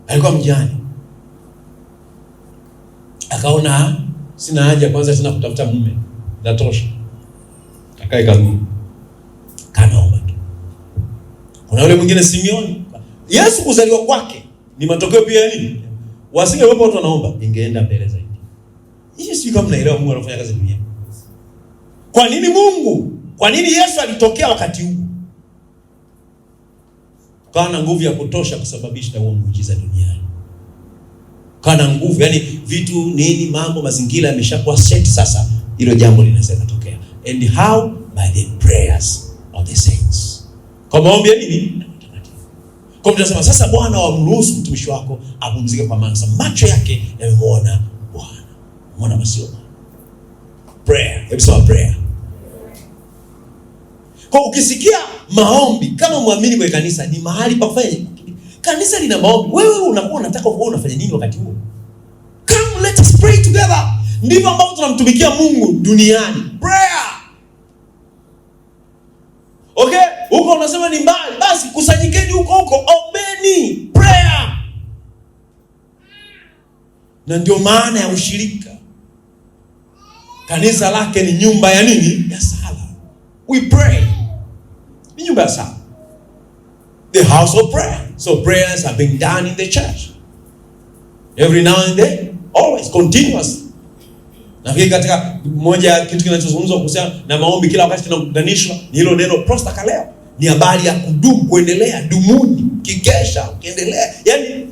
Alikuwa mjane. Akaona sina haja kwanza tena kutafuta mume. Natosha. Akakaa hekaluni. Kanaomba. Kuna yule mwingine Simeoni. Yesu kuzaliwa kwake ni matokeo pia ya nini? Wasingewepo watu wanaomba, ingeenda mbele zaidi. Hii sio kama mnaelewa Mungu anafanya kazi duniani. Kwa nini Yesu alitokea wakati huu? Kana nguvu ya kutosha kusababisha huo muujiza duniani. Kana nguvu, yani vitu nini, mambo, mazingira yameshakuwa set sasa, hilo jambo linaweza kutokea. And how? By the prayers of the saints. Kwa maombi ya nini? Kwa mtu anasema sasa Bwana wamruhusu mtumishi wako apumzike kwa maana macho yake yamemuona Bwana. Muona masio. Prayer. Hebu sema prayer. Kwa ukisikia maombi kama muamini kwa kanisa ni mahali pa kufanya. Kanisa lina maombi. Wewe unakuwa unataka wewe unafanya nini wakati huo? Come let us pray together. Ndivyo ambavyo tunamtumikia Mungu duniani. Prayer. Okay? Huko unasema ni mbali, basi kusanyikeni huko, ombeni, prayer. Na ndio maana ya ushirika. Kanisa lake ni nyumba ya nini? Ya sala. We pray. Ni nyumba ya sala. The house of prayer. So prayers are being done in the church. Every now and then, always, continuous. Na hii katika moja kitu kinachozungumzwa kuhusiana na maombi kila wakati kinaunganishwa ni hilo neno prostakaleo. Ni habari ya kudumu, kuendelea, dumuni, kikesha, ukiendelea. Yaani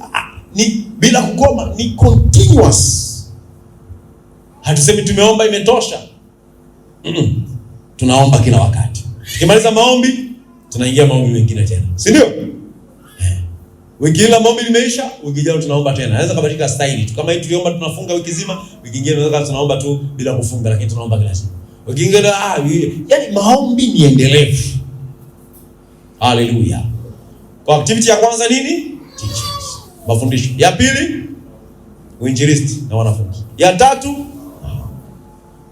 ni bila kukoma, ni continuous. Hatusemi tumeomba imetosha. Tunaomba kila wakati. Tukimaliza maombi, tunaingia maombi mengine tena. Si ndio? Wiki ile maombi limeisha, wiki ijayo tunaomba tena. Naweza kubadilika style. Kama hii tuliomba tunafunga wiki nzima, wiki nyingine tunaweza tunaomba tu bila kufunga, lakini tunaomba kila siku. Wiki nyingine yani maombi ni endelevu. Hallelujah. Kwa activity ya kwanza nini? Teachings. Mafundisho. Ya pili, uinjilisti na wanafunzi. Ya tatu,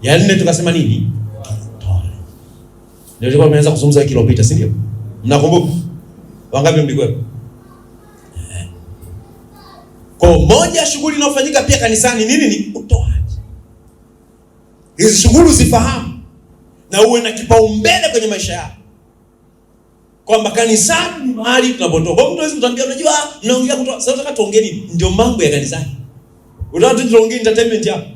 ya nne tukasema nini? Toa. Ndio tulikuwa tumeanza kuzungumza wiki iliyopita, si ndio? Mnakumbuka? Wangapi mlikuwepo? Kwa moja shughuli inayofanyika pia kanisani nini? Ni utoaji. Hizi shughuli usifahamu na uwe na kipaumbele kwenye maisha yako. Kwamba kanisani mahali tunapotoa. Kwa mtu hawezi kutambia unajua mnaongea kutoa. Sasa nataka tuongee nini? Ndio mambo ya kanisani. Unataka tuongee entertainment hapa.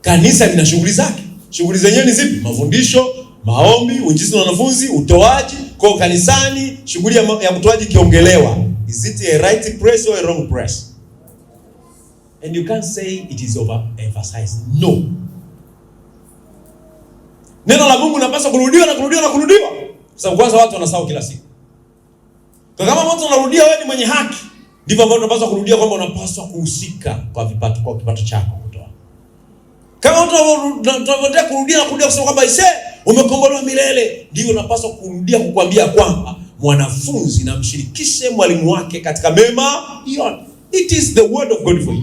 Kanisa lina shughuli zake. Shughuli zenyewe ni zipi? Mafundisho, maombi, uinjilisti na wanafunzi, utoaji. Kwa kanisani shughuli ya utoaji kiongelewa. Is it a right place or a wrong place? And you can't say it is overemphasized. No. Neno la Mungu linapaswa kurudiwa na kurudiwa na kurudiwa. Sababu kwanza watu wanasahau kila siku. Kwa kama mtu anarudia wewe ni mwenye haki, ndivyo ambavyo unapaswa kurudia kwamba unapaswa kuhusika kwa kipato chako kutoa. Kama mtu unataka kurudia kusema kwamba umekombolewa milele, ndivyo unapaswa kurudia kukwambia kwamba mwanafunzi na mshirikishe mwalimu wake katika mema yote. It is the word of God for you.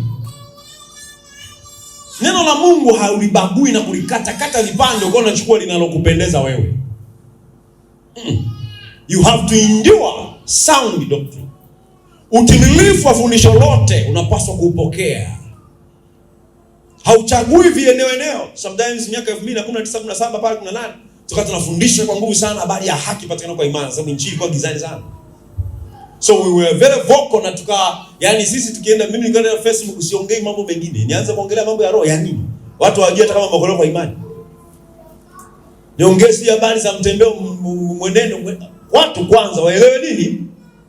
Neno la Mungu haulibagui na kulikata vipande uko unachukua linalokupendeza wewe. You have to endure sound doctrine. Utimilifu wa fundisho lote unapaswa kuupokea. Hauchagui eneo. Sometimes miaka 2019 pale 18 tukawa tunafundisha kwa nguvu sana habari ya haki patikana kwa imani, sababu injili kwa gizani sana. So we were very vocal na yani sisi tukienda, mimi nikaenda Facebook usiongei mambo mengine, nianze kuongelea mambo ya roho ya nini? Watu hawajui hata kama makoleo kwa imani. Niongee habari za mtembeo mwenendo. Watu kwanza waelewe nini?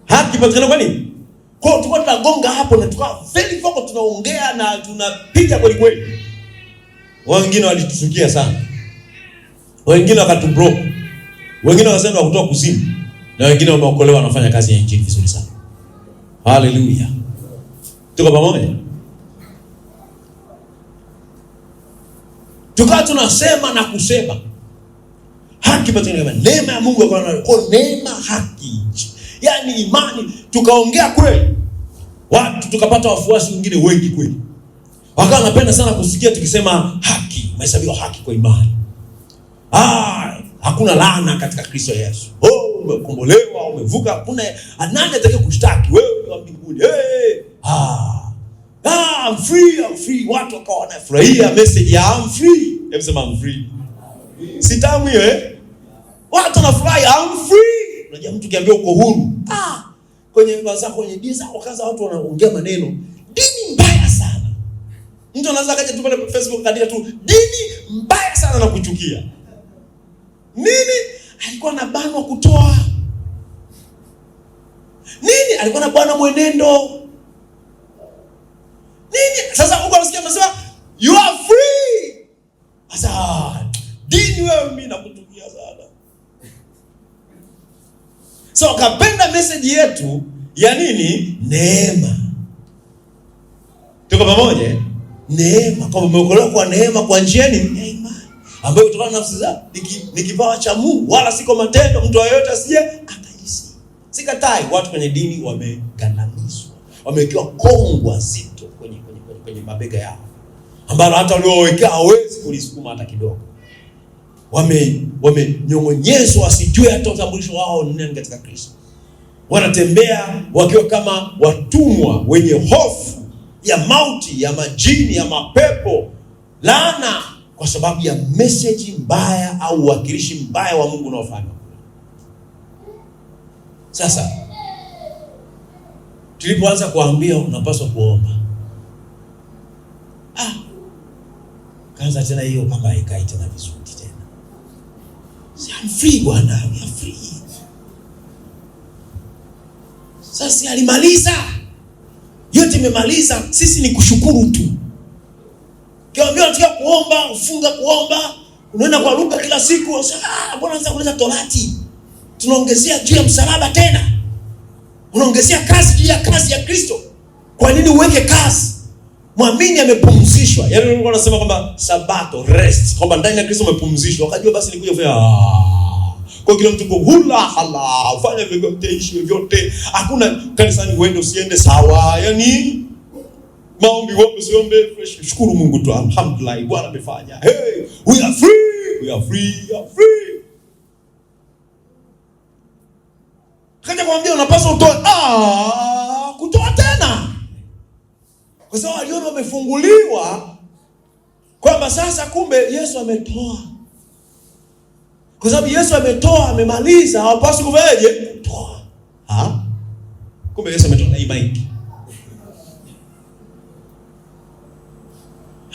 Haki patikana kwa nini? Kwa hiyo tulikuwa tunagonga hapo na tukawa very vocal, tunaongea na tunapiga kweli kweli. Wengine walituchukia sana. Wengine wakatublock. Wengine wakasema kutoa kuzimu. Na wengine wameokolewa wanafanya kazi ya injili vizuri sana. Hallelujah. Tuko pamoja? Tukawa tunasema na kusema haki patikana, neema ya Mungu kwa neema haki. Yaani imani, tukaongea kweli. Watu tukapata wafuasi wengine wengi kweli. Wakawa wanapenda sana kusikia tukisema haki, umehesabiwa haki kwa imani. Hakuna laana katika Kristo Yesu. Umekombolewa, umevuka, hakuna nani atakaye kushtaki wewe ni wa mbinguni. I'm free. Watu wakawa wanafurahia message ya I'm free. Hebu sema I'm free. Si tamu hiyo Watu wanafurahi I'm free. Unajua mtu kiambia uko huru. Kwenye wazako kwenye dini zako kaza watu wanaongea maneno. Dini mbaya sana. Mtu anaweza kaja tu pale Facebook kadia tu dini mbaya sana na kuchukia. Nini? Alikuwa na banwa kutoa. Nini? Alikuwa na bwana mwenendo. Nini? Sasa huko unasikia mnasema you are free. Sasa dini wewe mimi nakuchukia sana. So kapenda message yetu ya nini? Neema. Tuko pamoja? Neema. Kwa umeokolewa kwa neema kwa njia ya imani, ambayo kutokana na nafsi zako ni kipawa cha Mungu, wala siko matendo, mtu yeyote asije akahisi. Sikatai watu kwenye dini wamegandamizwa, wamewekewa kongwa zito kwenye mabega yao, ambalo hata waliowekea hawezi kulisukuma hata kidogo. Wamenyong'onyezwa wasijue hata utambulisho wao ni nani katika Kristo. Wanatembea wakiwa kama watumwa wenye hofu ya mauti, ya majini, ya mapepo, laana, kwa sababu ya message mbaya au uwakilishi mbaya wa Mungu unaofanya. Sasa tulipoanza kuambia unapaswa kuomba, kaanza tena hiyo kama haikai tena vizuri tena. I'm free bwana, I'm free. Sasa alimaliza yote, imemaliza, sisi ni kushukuru tu. Kiambia unataka kuomba, ufunga kuomba, unaenda kwa lugha kila siku, mbona unataka kuleta torati? Tunaongezea juu ya msalaba tena. Unaongezea kazi juu ya kazi ya Kristo. Kwa nini uweke kazi? Muamini amepumzishwa. Yaani Mungu anasema kwamba sabato, rest, kwamba ndani ya Kristo umepumzishwa. Wakajua basi nikuja kufanya kwa kila mtu kuhula hala, ufanye vyote, ishi vyote. Hakuna kanisani uende usiende sawa. Yaani maombi wapo usiombe, shukuru Mungu tu, alhamdulillah Bwana amefanya. Hey, we are free, we are free, we are free. Kaja kumwambia unapaswa utoe, kutoa tena. Kwa sababu aliona wamefunguliwa kwamba sasa kumbe Yesu ametoa. Kwa sababu Yesu ametoa, amemaliza, hawapaswi kufanyaje? Kutoa. Kumbe Yesu ametoa na imani.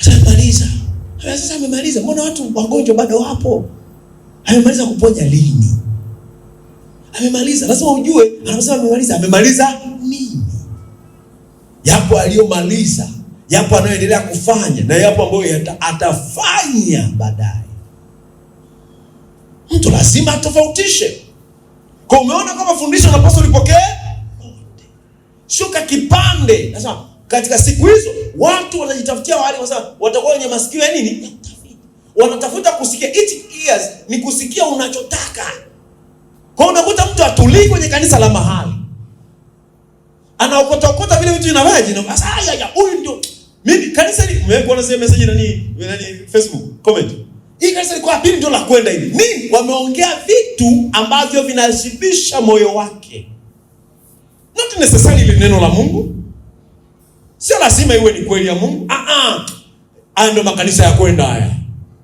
Amemaliza. Sasa amemaliza. Mbona watu wagonjwa bado wapo? Amemaliza kuponya lini? Amemaliza. Lazima ujue, anasema amemaliza. Amemaliza nini? Yapo aliyomaliza, yapo anayoendelea kufanya, na yapo ambayo atafanya baadaye. Mtu lazima atofautishe. Kwa umeona kama fundisho unapaswa ulipokee wote. Shuka kipande. Sasa katika siku hizo watu wanajitafutia wale watakuwa wenye masikio ya nini? Wanatafuta kusikia. It ears ni kusikia unachotaka. Kwa unakuta mtu atulii kwenye kanisa la mahali. Anaokota vile vitu vinavaji na sasa huyu ndio mimi kanisa hili mmekuona zile message nani Facebook comment. Hii kanisa liko wapi ndio la kwenda hivi. Nini? Wameongea vitu ambavyo vinashibisha moyo wake. Not necessarily neno la Mungu. Sio lazima iwe ni kweli ya Mungu. Haya ndio makanisa ya kwenda haya.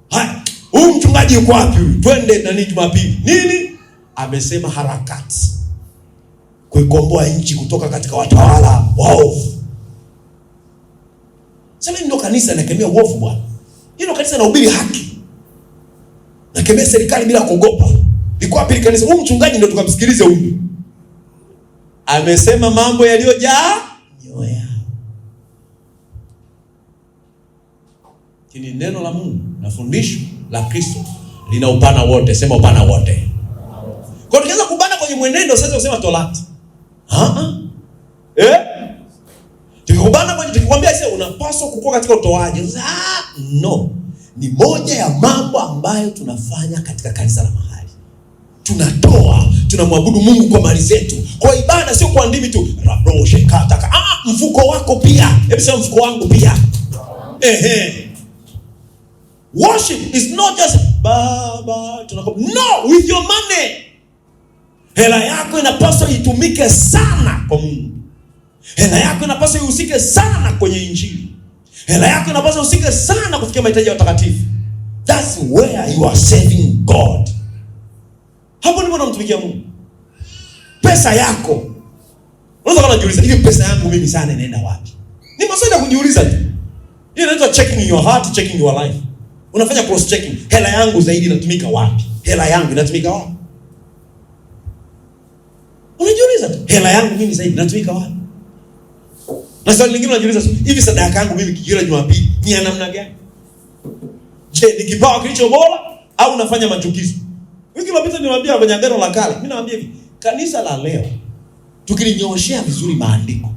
Haya, huyu mchungaji yuko wapi? Twende nani Jumapili. Nini? Amesema harakati kuikomboa nchi kutoka katika watawala waovu. Sasa ndio kanisa linakemea uovu bwana. Hilo kanisa linahubiri haki. Nakemea serikali bila kuogopa. Liko wapi kanisa? Huyu mchungaji ndio tukamsikilize huyu. Amesema mambo yaliyojaa nyoyo. Kini neno la Mungu na fundisho la Kristo lina upana wote. Sema upana wote. Kwa tukianza kubana kwenye mwenendo sasa usema Torati. Tukikubana kwenye tukikwambia sasa unapaswa kukua katika utoaji. No. Ni moja ya mambo ambayo tunafanya katika kanisa la mahali. Tunatoa, tunamwabudu Mungu kwa mali zetu. Kwa ibada sio kwa ndimi tu. Raboshe kataka. Mfuko wako pia. Hebu sema mfuko wangu pia. Worship is not just baba no, with your money. Hela yako inapaswa itumike sana kwa Mungu. Hela yako inapaswa ihusike sana kwenye injili. Hela yako inapaswa ihusike sana kufikia mahitaji ya watakatifu. That's where you are serving God. Hapo ndipo unamtumikia Mungu. Pesa yako. Unaweza kujiuliza, hivi pesa yangu mimi sana inaenda wapi? Ni maswali ya kujiuliza tu. Hii inaitwa checking your heart, checking your life. Unafanya cross checking. Hela yangu zaidi inatumika wapi? Hela yangu inatumika wapi? Unajiuliza tu, hela yangu mimi zaidi inatumika wapi? Na swali lingine unajiuliza, hivi sadaka yangu mimi kila Jumapili ni ya namna gani? Je, ni kipawa kilicho bora au nafanya machukizo? Wiki iliyopita niwaambia kwenye Agano la Kale, mimi nawaambia hivi, kanisa la leo tukilinyoshea vizuri maandiko,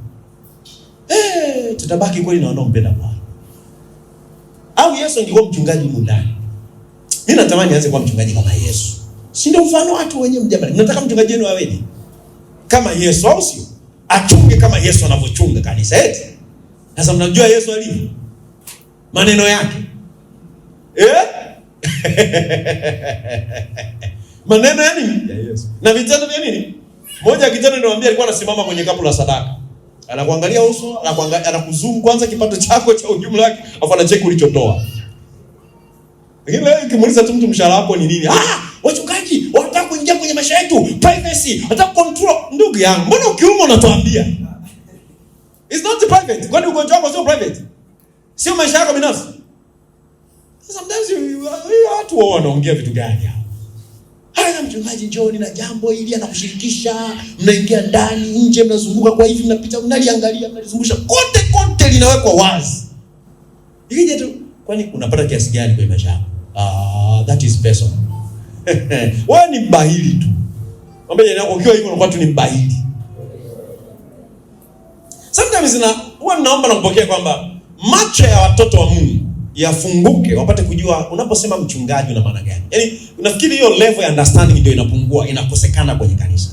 tutabaki kweli na wanaompenda Bwana. Au Yesu angekuwa mchungaji huko ndani. Mimi natamani aanze kuwa mchungaji kama Yesu. Si ndio mfano watu wenyewe mjamani? Mnataka mchungaji wenu aweje? Kama Yesu au sio? Achunge kama Yesu anavyochunga kanisa eti. Sasa mnajua Yesu alivyo? Maneno yake. Maneno ya nini? Ya Yesu. Na vitendo vya nini? Moja ya kitendo niwaambia alikuwa anasimama kwenye kapu la sadaka. Anakuangalia uso, anakuzoom kwanza kipato chako cha ujumla wake, afu anacheki ulichotoa. Lakini leo ukimuuliza tu mtu mshahara wako ni nini? Wachungaji wanataka kuingia kwenye maisha yetu, privacy, wanataka control. Ndugu yangu, mbona ukiumwa unatuambia? It's not private. Kwani ugonjwa wako sio private? Sio maisha yako binafsi. Sometimes watu wao wanaongea vitu gani hapa? Haya mchungaji njoo na jambo hili anakushirikisha, mnaingia ndani, nje mnazunguka kwa hivi mnapita mnaliangalia, mnalizungusha. Kote linawekwa wazi. Ikija tu, kwani unapata kiasi gani kwa maisha yako? That is personal. Wewe ni mbahili tu. Mwambie yako ukiwa hivyo unakuwa tu ni mbahili. Sometimes huwa naomba na kupokea kwamba macho ya watoto wa Mungu yafunguke wapate kujua unaposema mchungaji una maana gani. Yaani unafikiri hiyo level ya understanding ndio inapungua, inakosekana kwenye kanisa.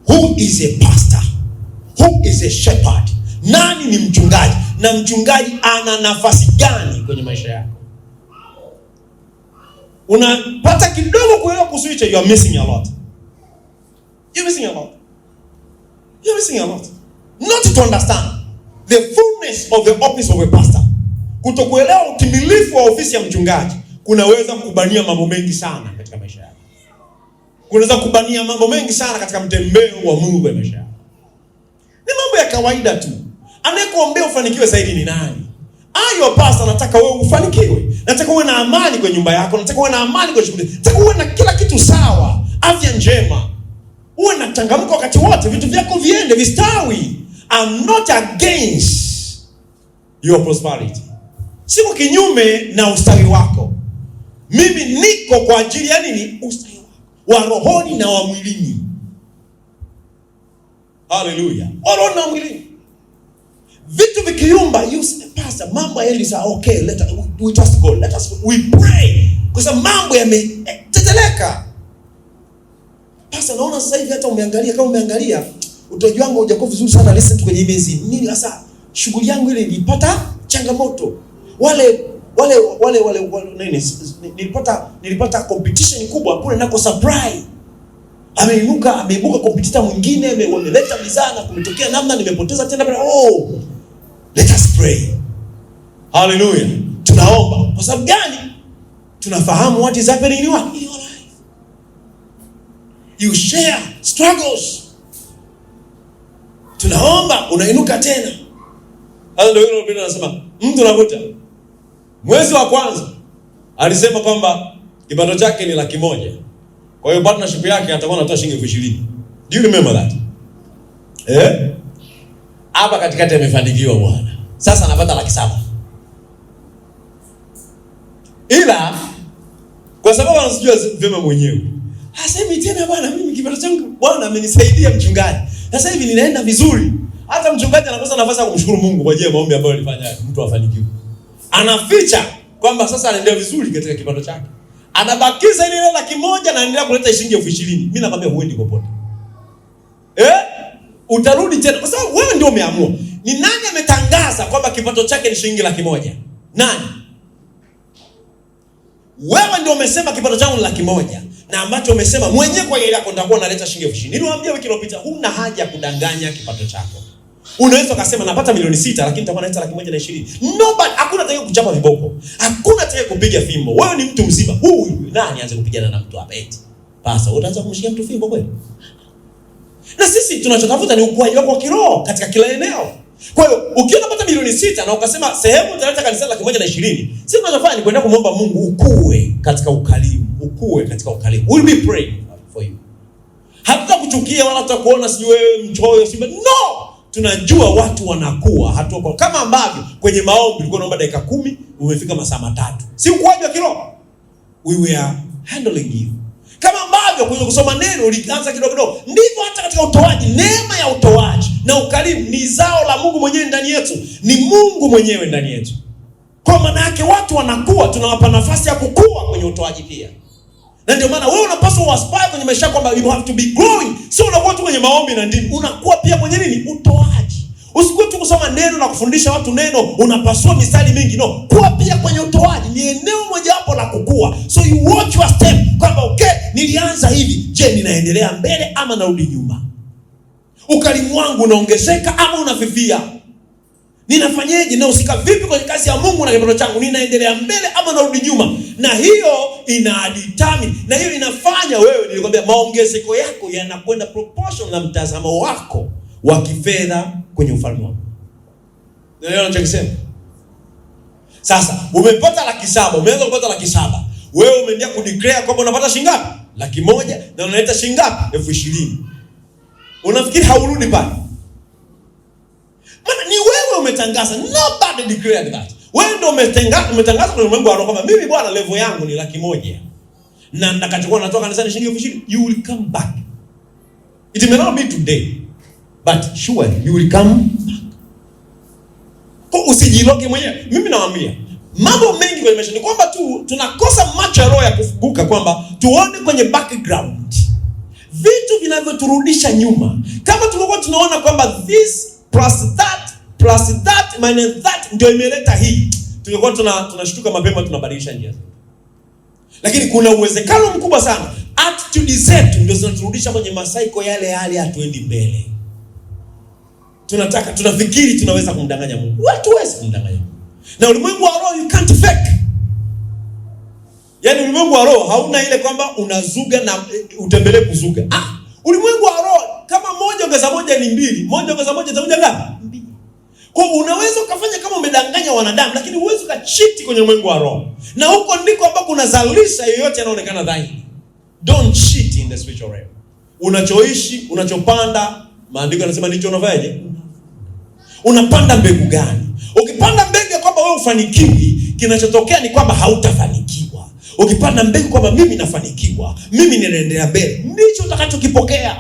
Who is a pastor? Who is a shepherd? Nani ni mchungaji? Na mchungaji ana nafasi gani kwenye maisha yako? Unapata kidogo kuelewa kuhusu hicho, you are missing a lot. You're missing a lot. You're missing a lot. Not to understand the fullness of the office of a pastor. Kutokuelewa utimilifu wa ofisi ya mchungaji kunaweza kubania mambo mengi sana katika maisha yako. Kunaweza kubania mambo mengi sana katika mtembeo wa Mungu kwa maisha yako. Ni mambo ya kawaida tu. Anayekuombea ufanikiwe zaidi ni nani? Ayo pastor nataka wewe ufanikiwe. Nataka uwe na amani kwa nyumba yako, nataka uwe na amani kwa shughuli. Nataka uwe na kila kitu sawa, afya njema. Uwe na changamko wakati wote, vitu vyako viende vistawi. I'm not against your prosperity. Siko kinyume na ustawi wako. Mimi niko kwa ajili ya nini? Ustawi wako. wa rohoni na wa mwilini. Hallelujah. Wa rohoni na wa mwilini. Vitu vikiumba, you say, pastor, mambo yaendi sawa. Okay, we trust God. We pray. Kwa sababu mambo yameteteleka. Pastor, naona sasa hivi hata umeangalia utoaji wangu hujakuwa vizuri sana. Listen kwenye imezi. Nini sasa? Shughuli yangu ile ilipata changamoto. Wale nini? Nilipata competition kubwa kule nako supply. Ameibuka competitor mwingine, wameleta bidhaa na kumetokea namna nimepoteza tena. Let us pray. Hallelujah. Tunaomba. Kwa sababu gani? Tunafahamu what is happening in your life. You share struggles. Tunaomba, unainuka tena. Hapo ndio hilo Biblia inasema, mtu anakuta mwezi wa kwanza alisema kwamba kipato chake ni 100,000. Kwa hiyo partnership yake atakuwa anatoa shilingi 20,000. Do you remember that? Hapa katikati amefanikiwa bwana. Sasa anapata 700,000. Ila kwa sababu anasijua vyema mwenyewe, hasemi tena bwana, mimi kipato changu Bwana amenisaidia mchungaji. Sasa hivi ninaenda vizuri. Hata mchungaji anakosa nafasi ya kumshukuru Mungu kwa ajili ya maombi ambayo alifanya mtu afanikiwe. Anaficha kwamba sasa anaendelea vizuri katika kipato chake. Anabakiza ile 100,000 na anaendelea kuleta shilingi 20,000. Mimi nakwambia huendi popote. Utarudi tena kwa sababu wewe ndio umeamua. Ni nani ametangaza kwamba kipato chake ni shilingi 100,000? Nani? Wewe ndio umesema kipato changu ni 100,000 na ambacho umesema mwenyewe kwa ile yako nitakuwa naleta shilingi 20,000. Niliwaambia wiki iliyopita, huna haja ya kudanganya kipato chako. Unaweza kusema napata milioni 6 lakini nitakuwa naleta 120,000. Nobody, hakuna atakaye kuchapa viboko. Hakuna atakaye kupiga fimbo. Wewe ni mtu mzima. Huyu nani aanze kupigana na mtu hapa eti? Pasa, utaanza kumshikia mtu fimbo kweli? Na sisi tunachotafuta ni ukuaji wako wa kiroho katika kila eneo. Kwa hiyo ukiona unapata milioni 6 na ukasema sehemu utaleta kanisa 120,000, sisi tunachofanya ni kwenda kumwomba Mungu ukue katika ukarimu, ukue katika ukarimu. We'll be praying for you. Hatutakuchukia wala tutakuona si wewe mchoyo simba. No! Tunajua watu wanakuwa hatua kama ambavyo kwenye maombi ulikuwa unaomba dakika 10 umefika masaa 3. Si ukuaji wa kiroho. We were handling you. Kama ambavyo kwenye kusoma neno ulianza kidogo, ndivyo hata katika utoaji, neema ya utoaji na ukarimu ni zao la Mungu mwenyewe ndani yetu. Ni Mungu mwenyewe ndani yetu. Kwa maana yake watu wanakuwa, tunawapa nafasi ya kukua kwenye utoaji pia. Na ndio maana wewe unapaswa uaspire kwenye maisha kwamba you have to be growing. Sio unakuwa tu kwenye maombi na ndimi, unakuwa pia kwenye nini? Utoaji. Usikuwe tu kusoma neno na kufundisha watu neno, unapaswa mistari mingi. No, kuwa pia kwenye utoaji. Ni eneo mojawapo la kukua. So you watch your step kwamba okay, nilianza hivi, je, ninaendelea mbele ama narudi nyuma? Ukarimu wangu unaongezeka ama unafifia? Ninafanyaje na usika vipi kwenye kazi ya Mungu na kipato changu? Ninaendelea mbele ama narudi nyuma? Na hiyo inadetermine, na hiyo inafanya wewe, nilikwambia, maongezeko yako yanakwenda proportion na mtazamo wako wa kifedha kwenye ufalme wako. Ndio ninachosema. Sasa umepata 700,000, umeanza kupata 700,000. Wewe umeendelea kudeclare kwamba unapata shilingi ngapi? 100,000 na unaleta shilingi ngapi? 20,000. Unafikiri haurudi pale? Maana ni wewe umetangaza, nobody declared that. Wewe ndio umetangaza kwa ulimwengu wa roho kwamba mimi bwana level yangu ni 100,000. Na nitakachokuwa natoka kanisani shilingi 20,000, you will come back. It may not be today, but sure you will come back. Kwa usijiloge mwenyewe. Mimi nawaambia, mambo mengi kwenye maisha ni kwamba tu tunakosa macho ya roho ya kufunguka kwamba tuone kwenye background vitu vinavyoturudisha nyuma. Kama tulikuwa tunaona kwamba this plus that minus that ndio imeleta hii, tulikuwa tunashtuka mapema, tunabadilisha njia. Lakini kuna uwezekano mkubwa sana attitude zetu ndio zinaturudisha kwenye masaiko yale hatuendi mbele. Tunafikiri tunaweza kumdanganya Mungu. Hatuwezi kumdanganya Mungu. Na ulimwengu wa roho you can't fake. Yaani ulimwengu wa roho hauna ile kwamba unazuga na utembelee kuzuga. Ulimwengu wa roho kama 1 ongeza 1 ni 2, 1 ongeza 1 itakuja ngapi? 2. Kwa unaweza ukafanya kama umedanganya wanadamu, lakini huwezi ukachiti kwenye ulimwengu wa roho. Na huko ndiko ambako unazalisha yoyote yanaonekana dhahiri. Don't cheat in the spiritual realm. Unachoishi, unachopanda, maandiko yanasema ndicho unafanyaje? Unapanda mbegu gani? Ukipanda mbegu ya kwamba wewe ufanikiwi, kinachotokea ni kwamba hautafanikiwa. Ukipanda mbegu kwamba mimi nafanikiwa, mimi ninaendelea mbele, ndicho utakachokipokea.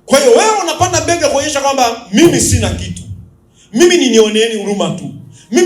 Kwa hiyo wewe unapanda mbegu kuonyesha kwamba mimi sina kitu, mimi nioneni huruma tu.